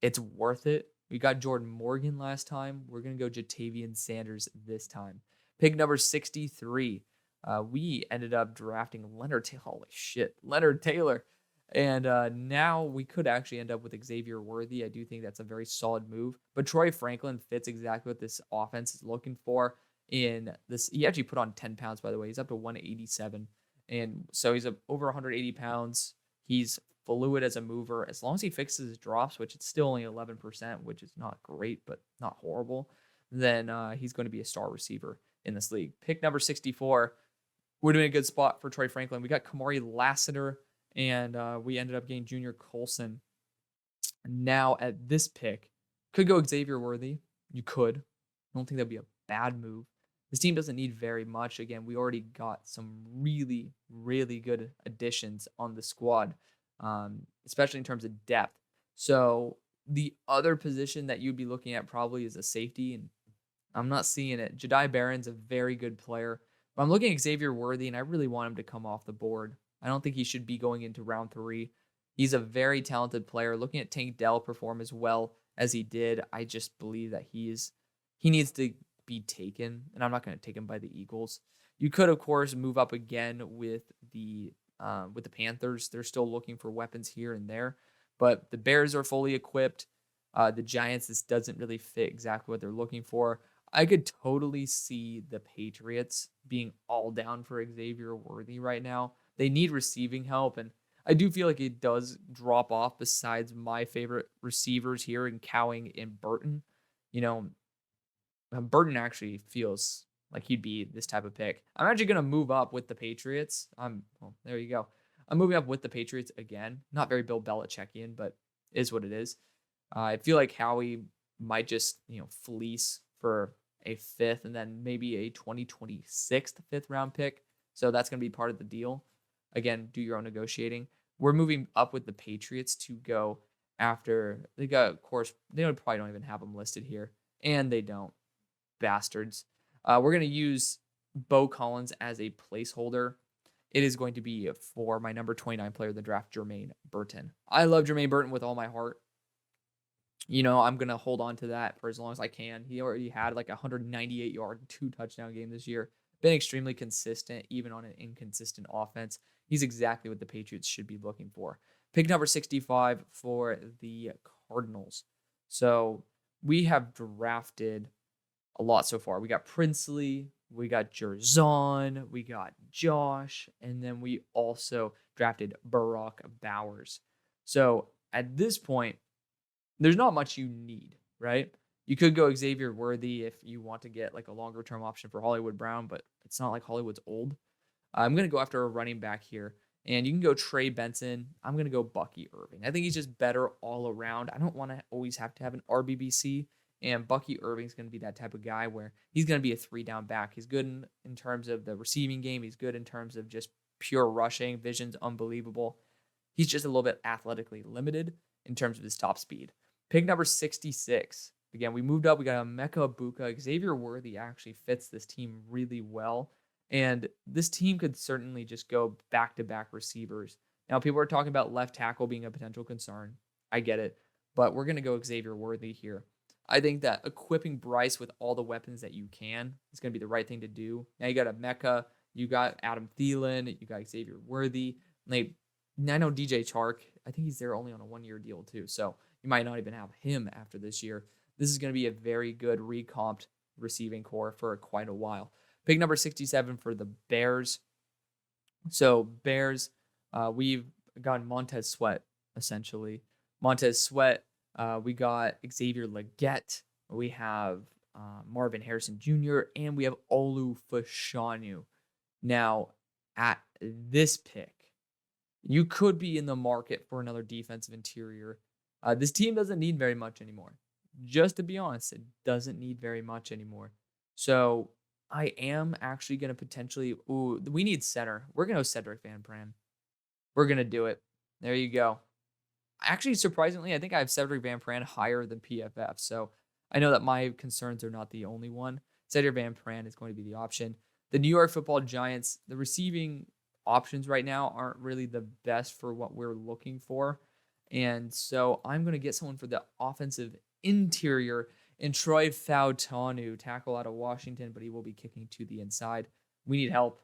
it's worth it. We got Jordan Morgan last time. We're going to go Jatavian Sanders this time. Pick number 63. We ended up drafting Leonard Taylor. Holy shit, Leonard Taylor. And now we could actually end up with Xavier Worthy. I do think that's a very solid move. But Troy Franklin fits exactly what this offense is looking for in this. He actually put on 10 pounds, by the way. He's up to 187. And so he's over 180 pounds. He's fluid as a mover. As long as he fixes his drops, which it's still only 11%, which is not great, but not horrible, then he's going to be a star receiver in this league. Pick number 64. We're doing a good spot for Troy Franklin. We got Kamari Lassiter, and we ended up getting Junior Colson. Now at this pick, could go Xavier Worthy. You could. I don't think that'd be a bad move. This team doesn't need very much. Again, we already got some really, really good additions on the squad, especially in terms of depth. So the other position that you'd be looking at probably is a safety, and I'm not seeing it. Jedi Barron's a very good player. But I'm looking at Xavier Worthy, and I really want him to come off the board. I don't think he should be going into round 3. He's a very talented player. Looking at Tank Dell perform as well as he did, I just believe that he needs to be taken, and I'm not going to take him by the Eagles. You could, of course, move up again with the Panthers. They're still looking for weapons here and there, but the Bears are fully equipped. The Giants, this doesn't really fit exactly what they're looking for. I could totally see the Patriots being all down for Xavier Worthy right now. They need receiving help, and I do feel like it does drop off besides my favorite receivers here in Cowing and Burton. Burton actually feels like he'd be this type of pick. I'm actually going to move up with the Patriots. Well, there you go. I'm moving up with the Patriots again. Not very Bill Belichickian, but is what it is. I feel like Howie might just, fleece for a fifth and then maybe a 2026 fifth round pick. So that's going to be part of the deal. Again, do your own negotiating. We're moving up with the Patriots to go after. They got, of course, they probably don't even have them listed here. And they don't. Bastards. We're going to use Bo Collins as a placeholder. It is going to be for my number 29 player of the draft, Jermaine Burton. I love Jermaine Burton with all my heart. I'm going to hold on to that for as long as I can. He already had like a 198-yard, 2-touchdown game this year. Been extremely consistent, even on an inconsistent offense. He's exactly what the Patriots should be looking for. Pick number 65 for the Cardinals. So we have drafted a lot so far. We got Princely, we got Jerzon, we got Josh, and then we also drafted Barack Bowers. So at this point, there's not much you need, right? You could go Xavier Worthy if you want to get like a longer term option for Hollywood Brown, but it's not like Hollywood's old. I'm going to go after a running back here, and you can go Trey Benson. I'm going to go Bucky Irving. I think he's just better all around. I don't want to always have to have an RBBC, and Bucky Irving's going to be that type of guy where he's going to be a 3-down back. He's good in terms of the receiving game. He's good in terms of just pure rushing. Vision's unbelievable. He's just a little bit athletically limited in terms of his top speed. Pick number 66. Again, we moved up. We got Emeka Egbuka. Xavier Worthy actually fits this team really well. And this team could certainly just go back-to-back receivers. Now, people are talking about left tackle being a potential concern. I get it. But we're going to go Xavier Worthy here. I think that equipping Bryce with all the weapons that you can is going to be the right thing to do. Now, you got Emeka. You got Adam Thielen. You got Xavier Worthy. I know DJ Chark. I think he's there only on a 1-year deal, too. So you might not even have him after this year. This is going to be a very good recomped receiving core for quite a while. Pick number 67 for the Bears. So Bears, we've gotten Montez Sweat, essentially. Montez Sweat, we got Xavier Legette. We have Marvin Harrison Jr., and we have Olu Fashanu. Now, at this pick, you could be in the market for another defensive interior. This team doesn't need very much anymore. Just to be honest, it doesn't need very much anymore. So I am actually going to potentially... we need center. We're going to go Cedric Van Pran. We're going to do it. There you go. Actually, surprisingly, I think I have Cedric Van Pran higher than PFF. So I know that my concerns are not the only one. Cedric Van Pran is going to be the option. The New York Football Giants, the receiving options right now aren't really the best for what we're looking for. And so I'm going to get someone for the offensive interior in Troy Fautanu, tackle out of Washington, but he will be kicking to the inside. We need help.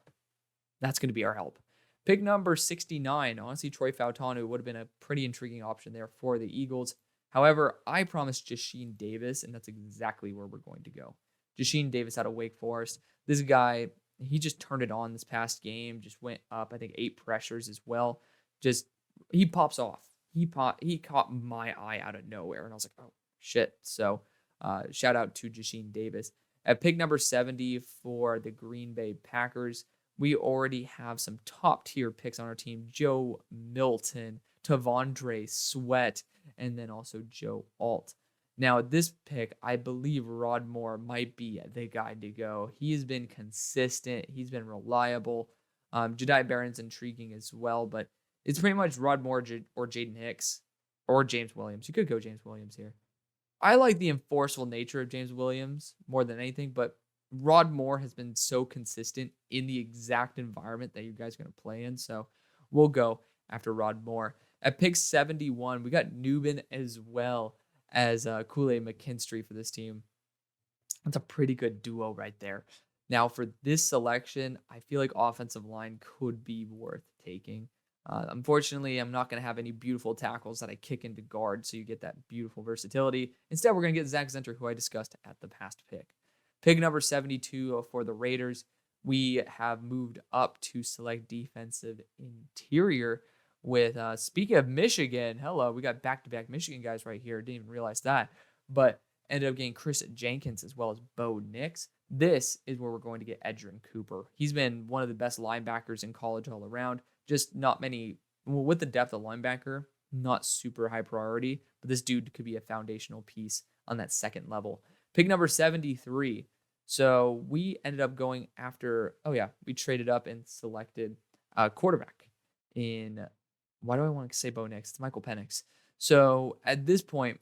That's going to be our help. Pick number 69. Honestly, Troy Fautanu would have been a pretty intriguing option there for the Eagles. However, I promised Jasheen Davis, and that's exactly where we're going to go. Jasheen Davis out of Wake Forest. This guy, he just turned it on this past game. Just went up, I think, 8 pressures as well. He pops off. He caught my eye out of nowhere, and I was like, oh, shit. So shout out to Jasheen Davis. At pick number 70 for the Green Bay Packers, we already have some top-tier picks on our team. Joe Milton, Tavondre Sweat, and then also Joe Alt. Now, at this pick, I believe Rod Moore might be the guy to go. He has been consistent. He's been reliable. Jedi Barron's intriguing as well, but it's pretty much Rod Moore or Jaden Hicks or James Williams. You could go James Williams here. I like the enforceable nature of James Williams more than anything, but Rod Moore has been so consistent in the exact environment that you guys are going to play in, so we'll go after Rod Moore. At pick 71, we got Nubin as well as Kool-Aid McKinstry for this team. That's a pretty good duo right there. Now, for this selection, I feel like offensive line could be worth taking. Unfortunately, I'm not going to have any beautiful tackles that I kick into guard, so you get that beautiful versatility. Instead, we're going to get Zach Zenter, who I discussed at the past pick. Pick number 72 for the Raiders, we have moved up to select defensive interior with, speaking of Michigan, hello, we got back-to-back Michigan guys right here. Didn't even realize that. But ended up getting Chris Jenkins as well as Bo Nix. This is where we're going to get Edgerrin Cooper. He's been one of the best linebackers in college all around. Just not many, well, with the depth of linebacker, not super high priority, but this dude could be a foundational piece on that second level. Pick number 73. So we ended up going after, we traded up and selected a quarterback in, why do I want to say Bo Nix? It's Michael Penix. So at this point,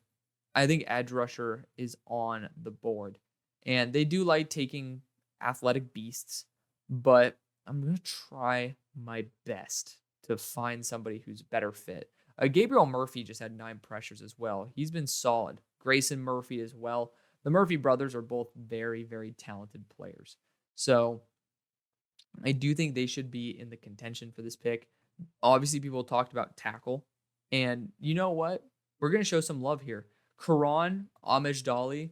I think edge rusher is on the board. And they do like taking athletic beasts, but I'm going to try my best to find somebody who's better fit. Gabriel Murphy just had 9 pressures as well. He's been solid. Grayson Murphy as well. The Murphy brothers are both very, very talented players. So I do think they should be in the contention for this pick. Obviously, people talked about tackle. And you know what? We're going to show some love here. Karan Amejdali.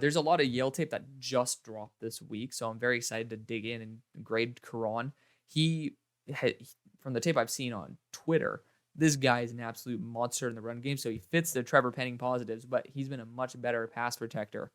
There's a lot of Yale tape that just dropped this week, so I'm very excited to dig in and grade Karan. From the tape I've seen on Twitter, this guy is an absolute monster in the run game, so he fits the Trevor Penning positives, but he's been a much better pass protector.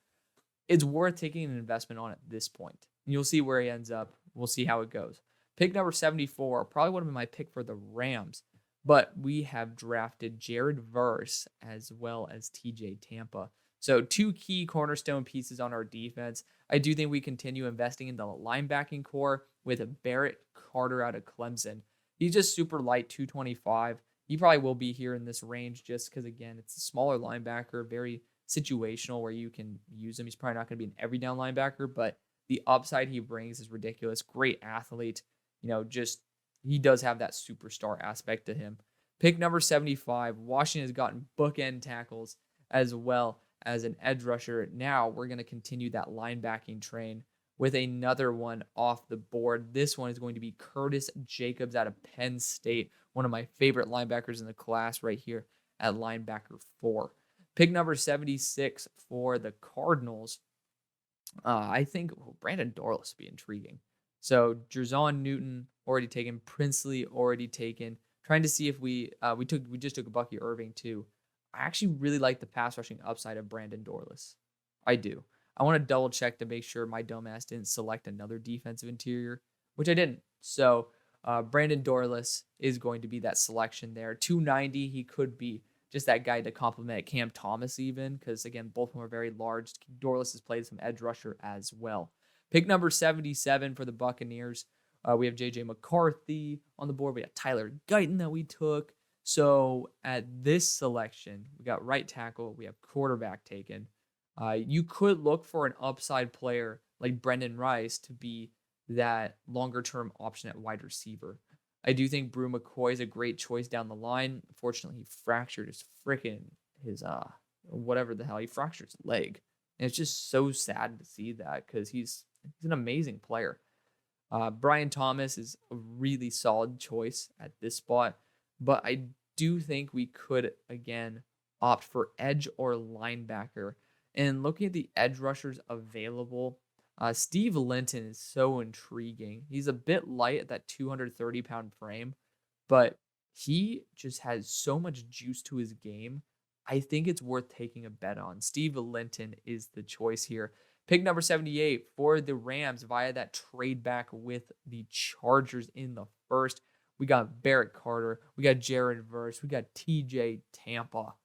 It's worth taking an investment on at this point. You'll see where he ends up. We'll see how it goes. Pick number 74 probably would have been my pick for the Rams, but we have drafted Jared Verse as well as TJ Tampa. So 2 key cornerstone pieces on our defense. I do think we continue investing in the linebacking core with Barrett Carter out of Clemson. He's just super light, 225. He probably will be here in this range just because, again, it's a smaller linebacker, very situational where you can use him. He's probably not going to be an every down linebacker, but the upside he brings is ridiculous. Great athlete. He does have that superstar aspect to him. Pick number 75. Washington has gotten bookend tackles as well as an edge rusher. Now we're going to continue that linebacking train with another one off the board. This one is going to be Curtis Jacobs out of Penn State, one of my favorite linebackers in the class right here at linebacker 4. Pick number 76 for the Cardinals. I think Brandon Dorlus would be intriguing. So Jerzon Newton already taken, Princely already taken. Trying to see if we just took Bucky Irving too. I actually really like the pass rushing upside of Brandon Dorlus. I do. I want to double check to make sure my dumbass didn't select another defensive interior, which I didn't. So Brandon Dorlus is going to be that selection there. 290, he could be just that guy to complement Cam Thomas even, because again, both of them are very large. Dorlus has played some edge rusher as well. Pick number 77 for the Buccaneers. We have J.J. McCarthy on the board. We got Tyler Guyton that we took. So at this selection, we got right tackle. We have quarterback taken. You could look for an upside player like Brendan Rice to be that longer-term option at wide receiver. I do think Brew McCoy is a great choice down the line. Unfortunately, he fractured his whatever the hell. He fractured his leg. And it's just so sad to see that because he's an amazing player. Brian Thomas is a really solid choice at this spot. But I do think we could, again, opt for edge or linebacker. And looking at the edge rushers available, Steve Linton is so intriguing. He's a bit light at that 230-pound frame, but he just has so much juice to his game. I think it's worth taking a bet on. Steve Linton is the choice here. Pick number 78 for the Rams via that trade back with the Chargers in the first. We got Barrett Carter. We got Jared Verse. We got TJ Tampa.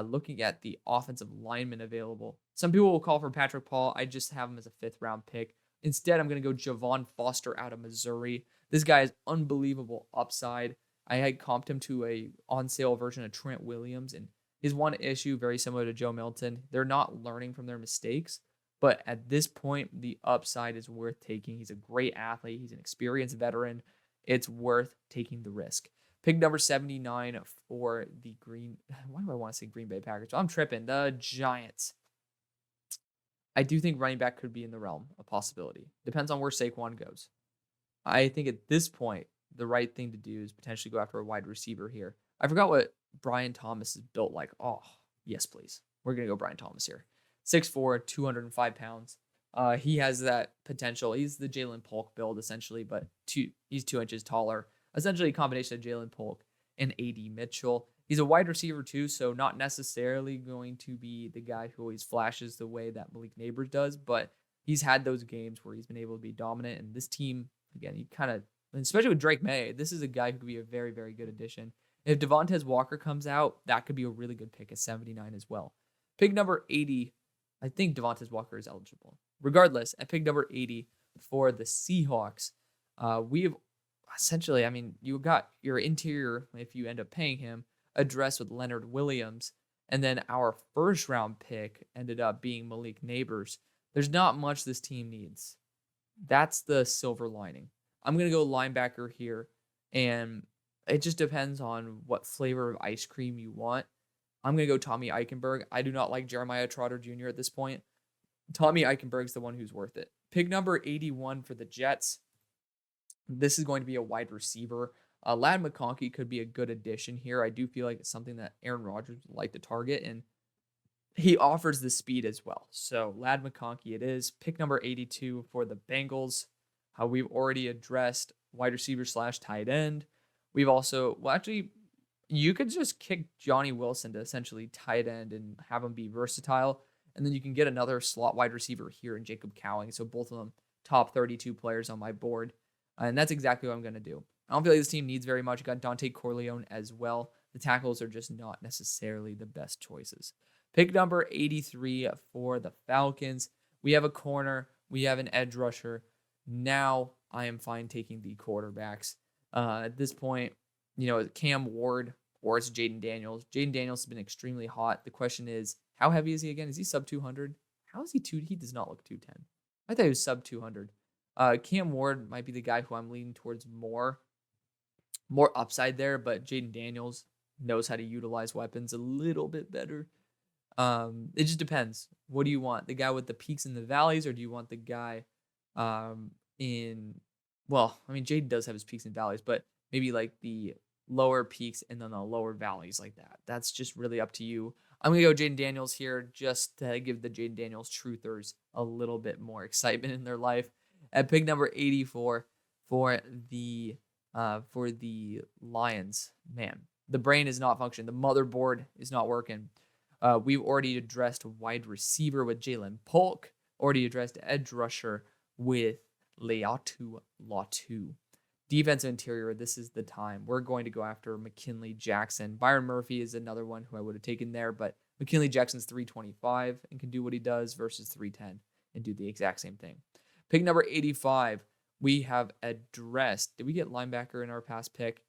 Looking at the offensive linemen available. Some people will call for Patrick Paul. I just have him as a 5th-round pick. Instead, I'm going to go Javon Foster out of Missouri. This guy is unbelievable upside. I had comped him to a on-sale version of Trent Williams, and his one issue, very similar to Joe Milton, they're not learning from their mistakes. But at this point, the upside is worth taking. He's a great athlete. He's an experienced veteran. It's worth taking the risk. Pick number 79 for the why do I want to say Green Bay Packers? I'm tripping. The Giants. I do think running back could be in the realm of possibility. Depends on where Saquon goes. I think at this point, the right thing to do is potentially go after a wide receiver here. I forgot what Brian Thomas is built like. Oh, yes, please. We're going to go Brian Thomas here. 6'4", 205 pounds. He has that potential. He's the Jalen Polk build, essentially, but he's 2 inches taller. Essentially a combination of Jalen Polk and A.D. Mitchell. He's a wide receiver too, so not necessarily going to be the guy who always flashes the way that Malik Neighbors does, but He's had those games where he's been able to be dominant. And this team, again, you kind of, especially with Drake May, this is a guy who could be a very, very good addition. If Devontae Walker comes out, that could be a really good pick at 79 as well. Pick number 80, I think Devontae Walker is eligible. Regardless, at pick number 80 for the Seahawks, we've essentially, I mean, you got your interior, if you end up paying him, addressed with Leonard Williams. And then our first round pick ended up being Malik Neighbors. There's not much this team needs. That's the silver lining. I'm going to go linebacker here. And it just depends on what flavor of ice cream you want. I'm going to go Tommy Eichenberg. I do not like Jeremiah Trotter Jr. at this point. Tommy Eichenberg's the one who's worth it. Pick number 81 for the Jets. This is going to be a wide receiver. Ladd McConkey could be a good addition here. I do feel like it's something that Aaron Rodgers would like to target, and he offers the speed as well. So Ladd McConkey it is. Pick number 82 for the Bengals. We've already addressed wide receiver / tight end. We've also, well, actually, you could just kick Johnny Wilson to essentially tight end and have him be versatile. And then you can get another slot wide receiver here in Jacob Cowing. So both of them top 32 players on my board. And that's exactly what I'm going to do. I don't feel like this team needs very much. You got Dante Corleone as well. The tackles are just not necessarily the best choices. Pick number 83 for the Falcons. We have a corner. We have an edge rusher. Now I am fine taking the quarterbacks. At this point, Cam Ward or it's Jaden Daniels. Jaden Daniels has been extremely hot. The question is, how heavy is he again? Is he sub 200? How is he He does not look 210. I thought he was sub 200. Cam Ward might be the guy who I'm leaning towards more upside there, but Jaden Daniels knows how to utilize weapons a little bit better. It just depends. What do you want? The guy with the peaks and the valleys, or do you want the guy Jaden does have his peaks and valleys, but maybe like the lower peaks and then the lower valleys like that. That's just really up to you. I'm going to go Jaden Daniels here just to give the Jaden Daniels truthers a little bit more excitement in their life. At pick number 84 for the Lions, man, the brain is not functioning. The motherboard is not working. We've already addressed wide receiver with Jalen Polk. Already addressed edge rusher with Leatu Latu. Defensive interior, this is the time. We're going to go after McKinley Jackson. Byron Murphy is another one who I would have taken there, but McKinley Jackson's 325 and can do what he does versus 310 and do the exact same thing. Pick number 85, we have addressed. Did we get linebacker in our past pick?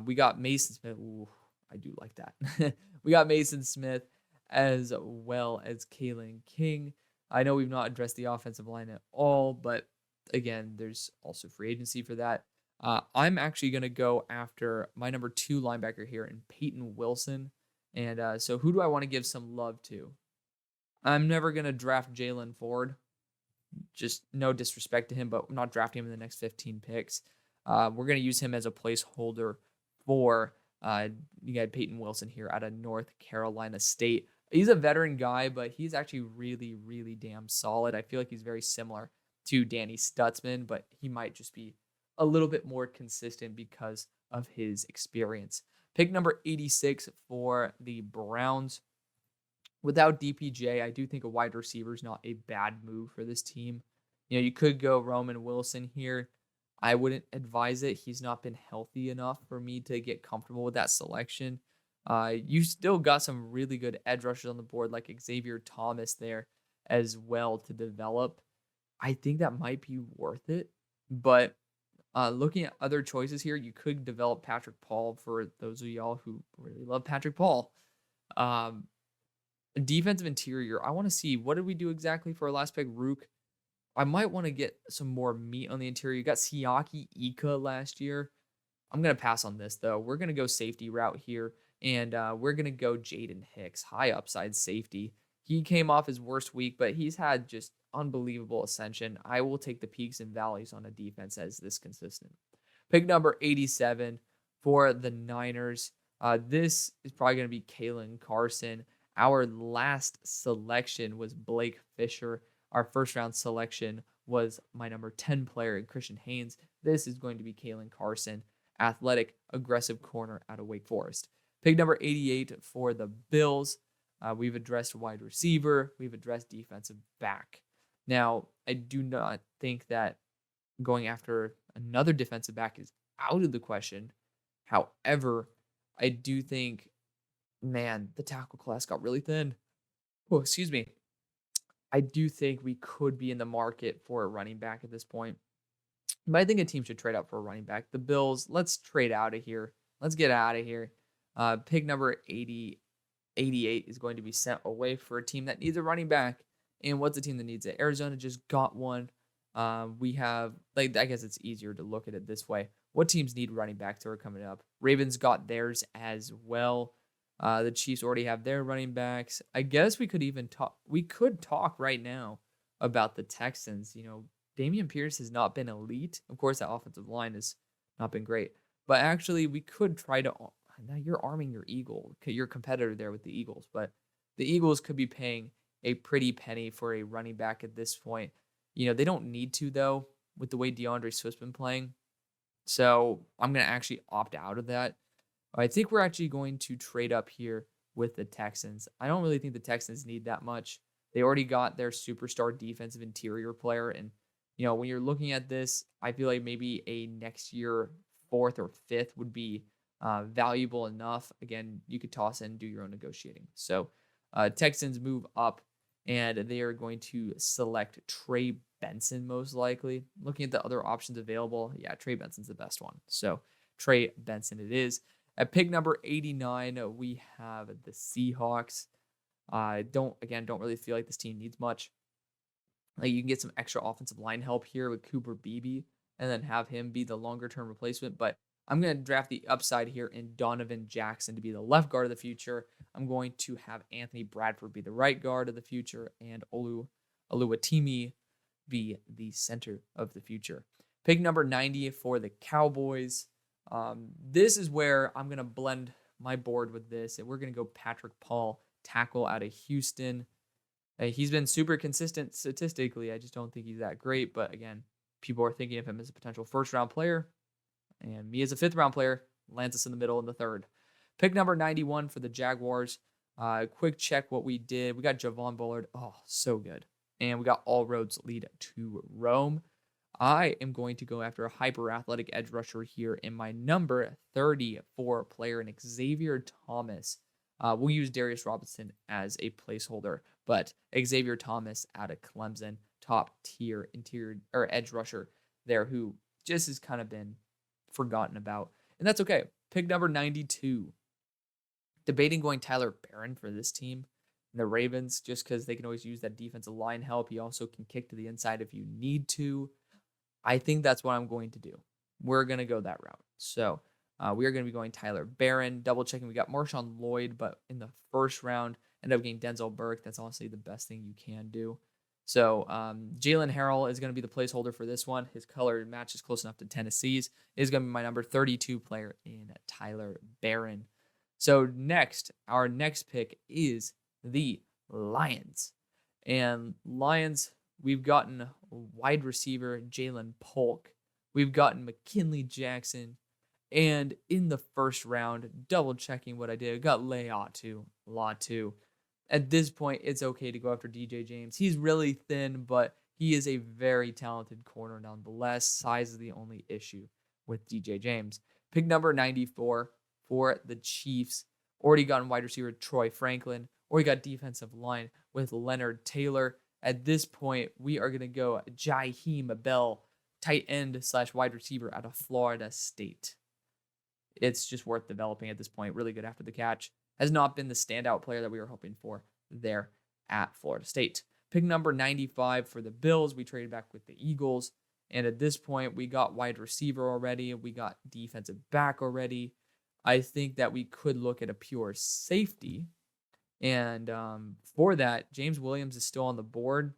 We got Mason Smith. Ooh, I do like that. We got Mason Smith as well as Kalen King. I know we've not addressed the offensive line at all, but again, there's also free agency for that. I'm actually going to go after my number 2 linebacker here in Peyton Wilson. And so who do I want to give some love to? I'm never going to draft Jalen Ford. Just no disrespect to him, but I'm not drafting him in the next 15 picks. We're going to use him as a placeholder for you got Peyton Wilson here out of North Carolina State. He's a veteran guy, but he's actually really, really damn solid. I feel like he's very similar to Danny Stutzman, but he might just be a little bit more consistent because of his experience. Pick number 86 for the Browns. Without DPJ, I do think a wide receiver is not a bad move for this team. You could go Roman Wilson here. I wouldn't advise it. He's not been healthy enough for me to get comfortable with that selection. You still got some really good edge rushers on the board like Xavier Thomas there as well to develop. I think that might be worth it. But looking at other choices here, you could develop Patrick Paul for those of y'all who really love Patrick Paul. Defensive interior, I want to see, what did we do exactly for our last pick? Rook. I might want to get some more meat on the interior. You got Siaki Ika last year. I'm going to pass on this, though. We're going to go safety route here, and we're going to go Jaden Hicks, high upside safety. He came off his worst week, but he's had just unbelievable ascension. I will take the peaks and valleys on a defense as this consistent. Pick number 87 for the Niners. This is probably going to be Kalen Carson. Our last selection was Blake Fisher. Our first round selection was my number 10 player in Christian Haynes. This is going to be Kalen Carson, athletic, aggressive corner out of Wake Forest. Pick number 88 for the Bills. We've addressed wide receiver. We've addressed defensive back. Now, I do not think that going after another defensive back is out of the question. However, I do think, man, the tackle class got really thin. Oh, excuse me. I do think we could be in the market for a running back at this point. But I think a team should trade up for a running back. The Bills, let's trade out of here. Let's get out of here. Pick number 88 is going to be sent away for a team that needs a running back. And what's a team that needs it? Arizona just got one. We have, like, I guess it's easier to look at it this way. What teams need running backs that are coming up? Ravens got theirs as well. The Chiefs already have their running backs. I guess we could even talk. We could talk right now about the Texans. Dameon Pierce has not been elite. Of course, that offensive line has not been great. But actually, we could try to. Now you're arming your competitor there with the Eagles. But the Eagles could be paying a pretty penny for a running back at this point. They don't need to, though, with the way DeAndre Swift's been playing. So I'm going to actually opt out of that. I think we're actually going to trade up here with the Texans. I don't really think the Texans need that much. They already got their superstar defensive interior player. And, when you're looking at this, I feel like maybe a next year fourth or fifth would be valuable enough. Again, you could toss in and do your own negotiating. So Texans move up, and they are going to select Trey Benson most likely. Looking at the other options available, yeah, Trey Benson's the best one. So Trey Benson it is. At pick number 89, we have the Seahawks. Don't really feel like this team needs much. Like, you can get some extra offensive line help here with Cooper Beebe and then have him be the longer term replacement. But I'm going to draft the upside here in Donovan Jackson to be the left guard of the future. I'm going to have Anthony Bradford be the right guard of the future and Oluwatimi be the center of the future. Pick number 90 for the Cowboys. This is where I'm going to blend my board with this, and we're going to go Patrick Paul, tackle out of Houston. He's been super consistent statistically. I just don't think he's that great. But again, people are thinking of him as a potential first-round player. And me as a fifth-round player lands us in the middle in the third. Pick number 91 for the Jaguars. Quick check what we did. We got Javon Bullard. Oh, so good. And we got all roads lead to Rome. I am going to go after a hyper-athletic edge rusher here in my number 34 player, and Xavier Thomas. We'll use Darius Robinson as a placeholder, but Xavier Thomas out of Clemson, top tier interior or edge rusher there, who just has kind of been forgotten about, and that's okay. Pick number 92. Debating going Tyler Barron for this team, the Ravens, just because they can always use that defensive line help. He also can kick to the inside if you need to. I think that's what I'm going to do. We're going to go that route. So we are going to be going Tyler Barron. Double checking. We got Marshawn Lloyd, but in the first round, ended up getting Denzel Burke. That's honestly the best thing you can do. So Jalen Harrell is going to be the placeholder for this one. His color matches close enough to Tennessee's. Is going to be my number 32 player in Tyler Barron. So our next pick is the Lions. And Lions, we've gotten wide receiver Jalen Polk. We've gotten McKinley Jackson. And in the first round, double checking what I did, got Latu. At this point, it's okay to go after DJ James. He's really thin, but he is a very talented corner nonetheless. Size is the only issue with DJ James. Pick number 94 for the Chiefs. Already gotten wide receiver Troy Franklin. Already got defensive line with Leonard Taylor. At this point, we are going to go Jaheim Bell, tight end / wide receiver out of Florida State. It's just worth developing at this point. Really good after the catch. Has not been the standout player that we were hoping for there at Florida State. Pick number 95 for the Bills. We traded back with the Eagles. And at this point, we got wide receiver already. We got defensive back already. I think that we could look at a pure safety. And for that, James Williams is still on the board.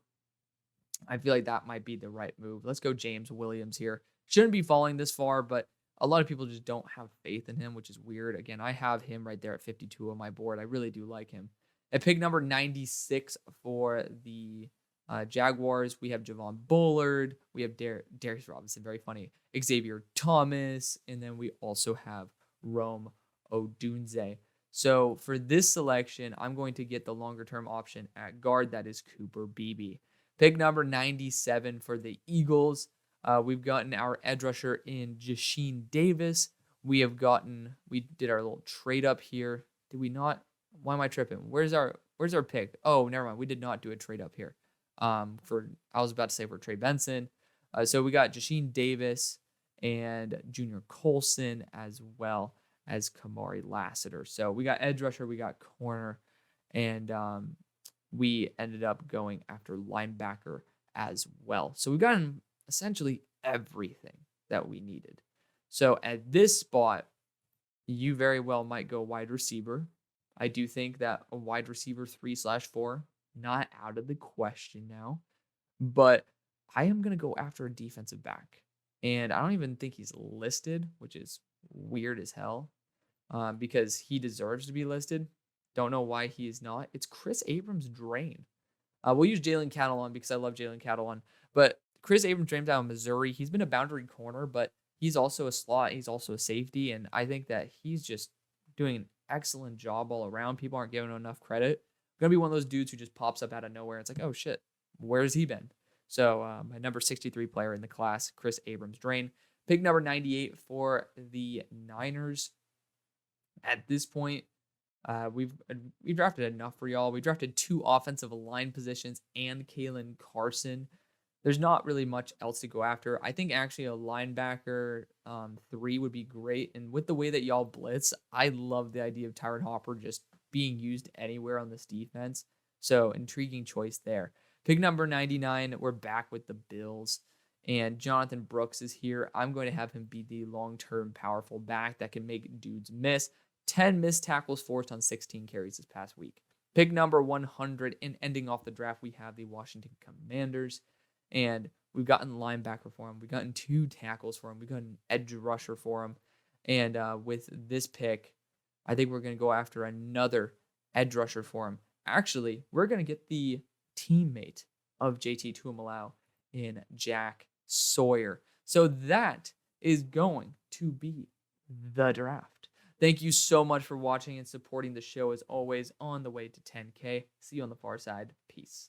I feel like that might be the right move. Let's go James Williams here. Shouldn't be falling this far, but a lot of people just don't have faith in him, which is weird. Again, I have him right there at 52 on my board. I really do like him. At pick number 96 for the Jaguars, we have Javon Bullard. We have Darius Robinson, very funny. Xavier Thomas. And then we also have Rome Odunze. So for this selection, I'm going to get the longer-term option at guard. That is Cooper Beebe. Pick number 97 for the Eagles. We've gotten our edge rusher in Jasheen Davis. We did our little trade up here. Did we not? Why am I tripping? Where's our pick? Oh, never mind. We did not do a trade up here. I was about to say for Trey Benson. So we got Jasheen Davis and Junior Colson as well as Kamari Lassiter. So we got edge rusher, we got corner, and we ended up going after linebacker as well. So we've gotten essentially everything that we needed. So at this spot, you very well might go wide receiver. I do think that a wide receiver 3/4, not out of the question now, but I am going to go after a defensive back. And I don't even think he's listed, which is weird as hell, because he deserves to be listed. Don't know why he is not. It's Chris Abrams-Drain. We'll use Jalen Catalon because I love Jalen Catalon. But Chris Abrams-Drain's out of Missouri. He's been a boundary corner, but he's also a slot. He's also a safety. And I think that he's just doing an excellent job all around. People aren't giving him enough credit. Going to be one of those dudes who just pops up out of nowhere. It's like, oh, shit, where's he been? So my number 63 player in the class, Chris Abrams-Drain. Pick number 98 for the Niners. At this point, we've drafted enough for y'all. We drafted 2 offensive line positions and Kalen Carson. There's not really much else to go after. I think actually a linebacker 3 would be great. And with the way that y'all blitz, I love the idea of Tyron Hopper just being used anywhere on this defense. So intriguing choice there. Pick number 99, we're back with the Bills. And Jonathan Brooks is here. I'm going to have him be the long-term powerful back that can make dudes miss. 10 missed tackles forced on 16 carries this past week. Pick number 100, and ending off the draft, we have the Washington Commanders. And we've gotten linebacker for him. We've gotten 2 tackles for him. We've gotten edge rusher for him. And with this pick, I think we're going to go after another edge rusher for him. Actually, we're going to get the teammate of JT Tuimoloau in Jack Sawyer. So that is going to be the draft. Thank you so much for watching and supporting the show as always on the way to 10K. See you on the far side. Peace.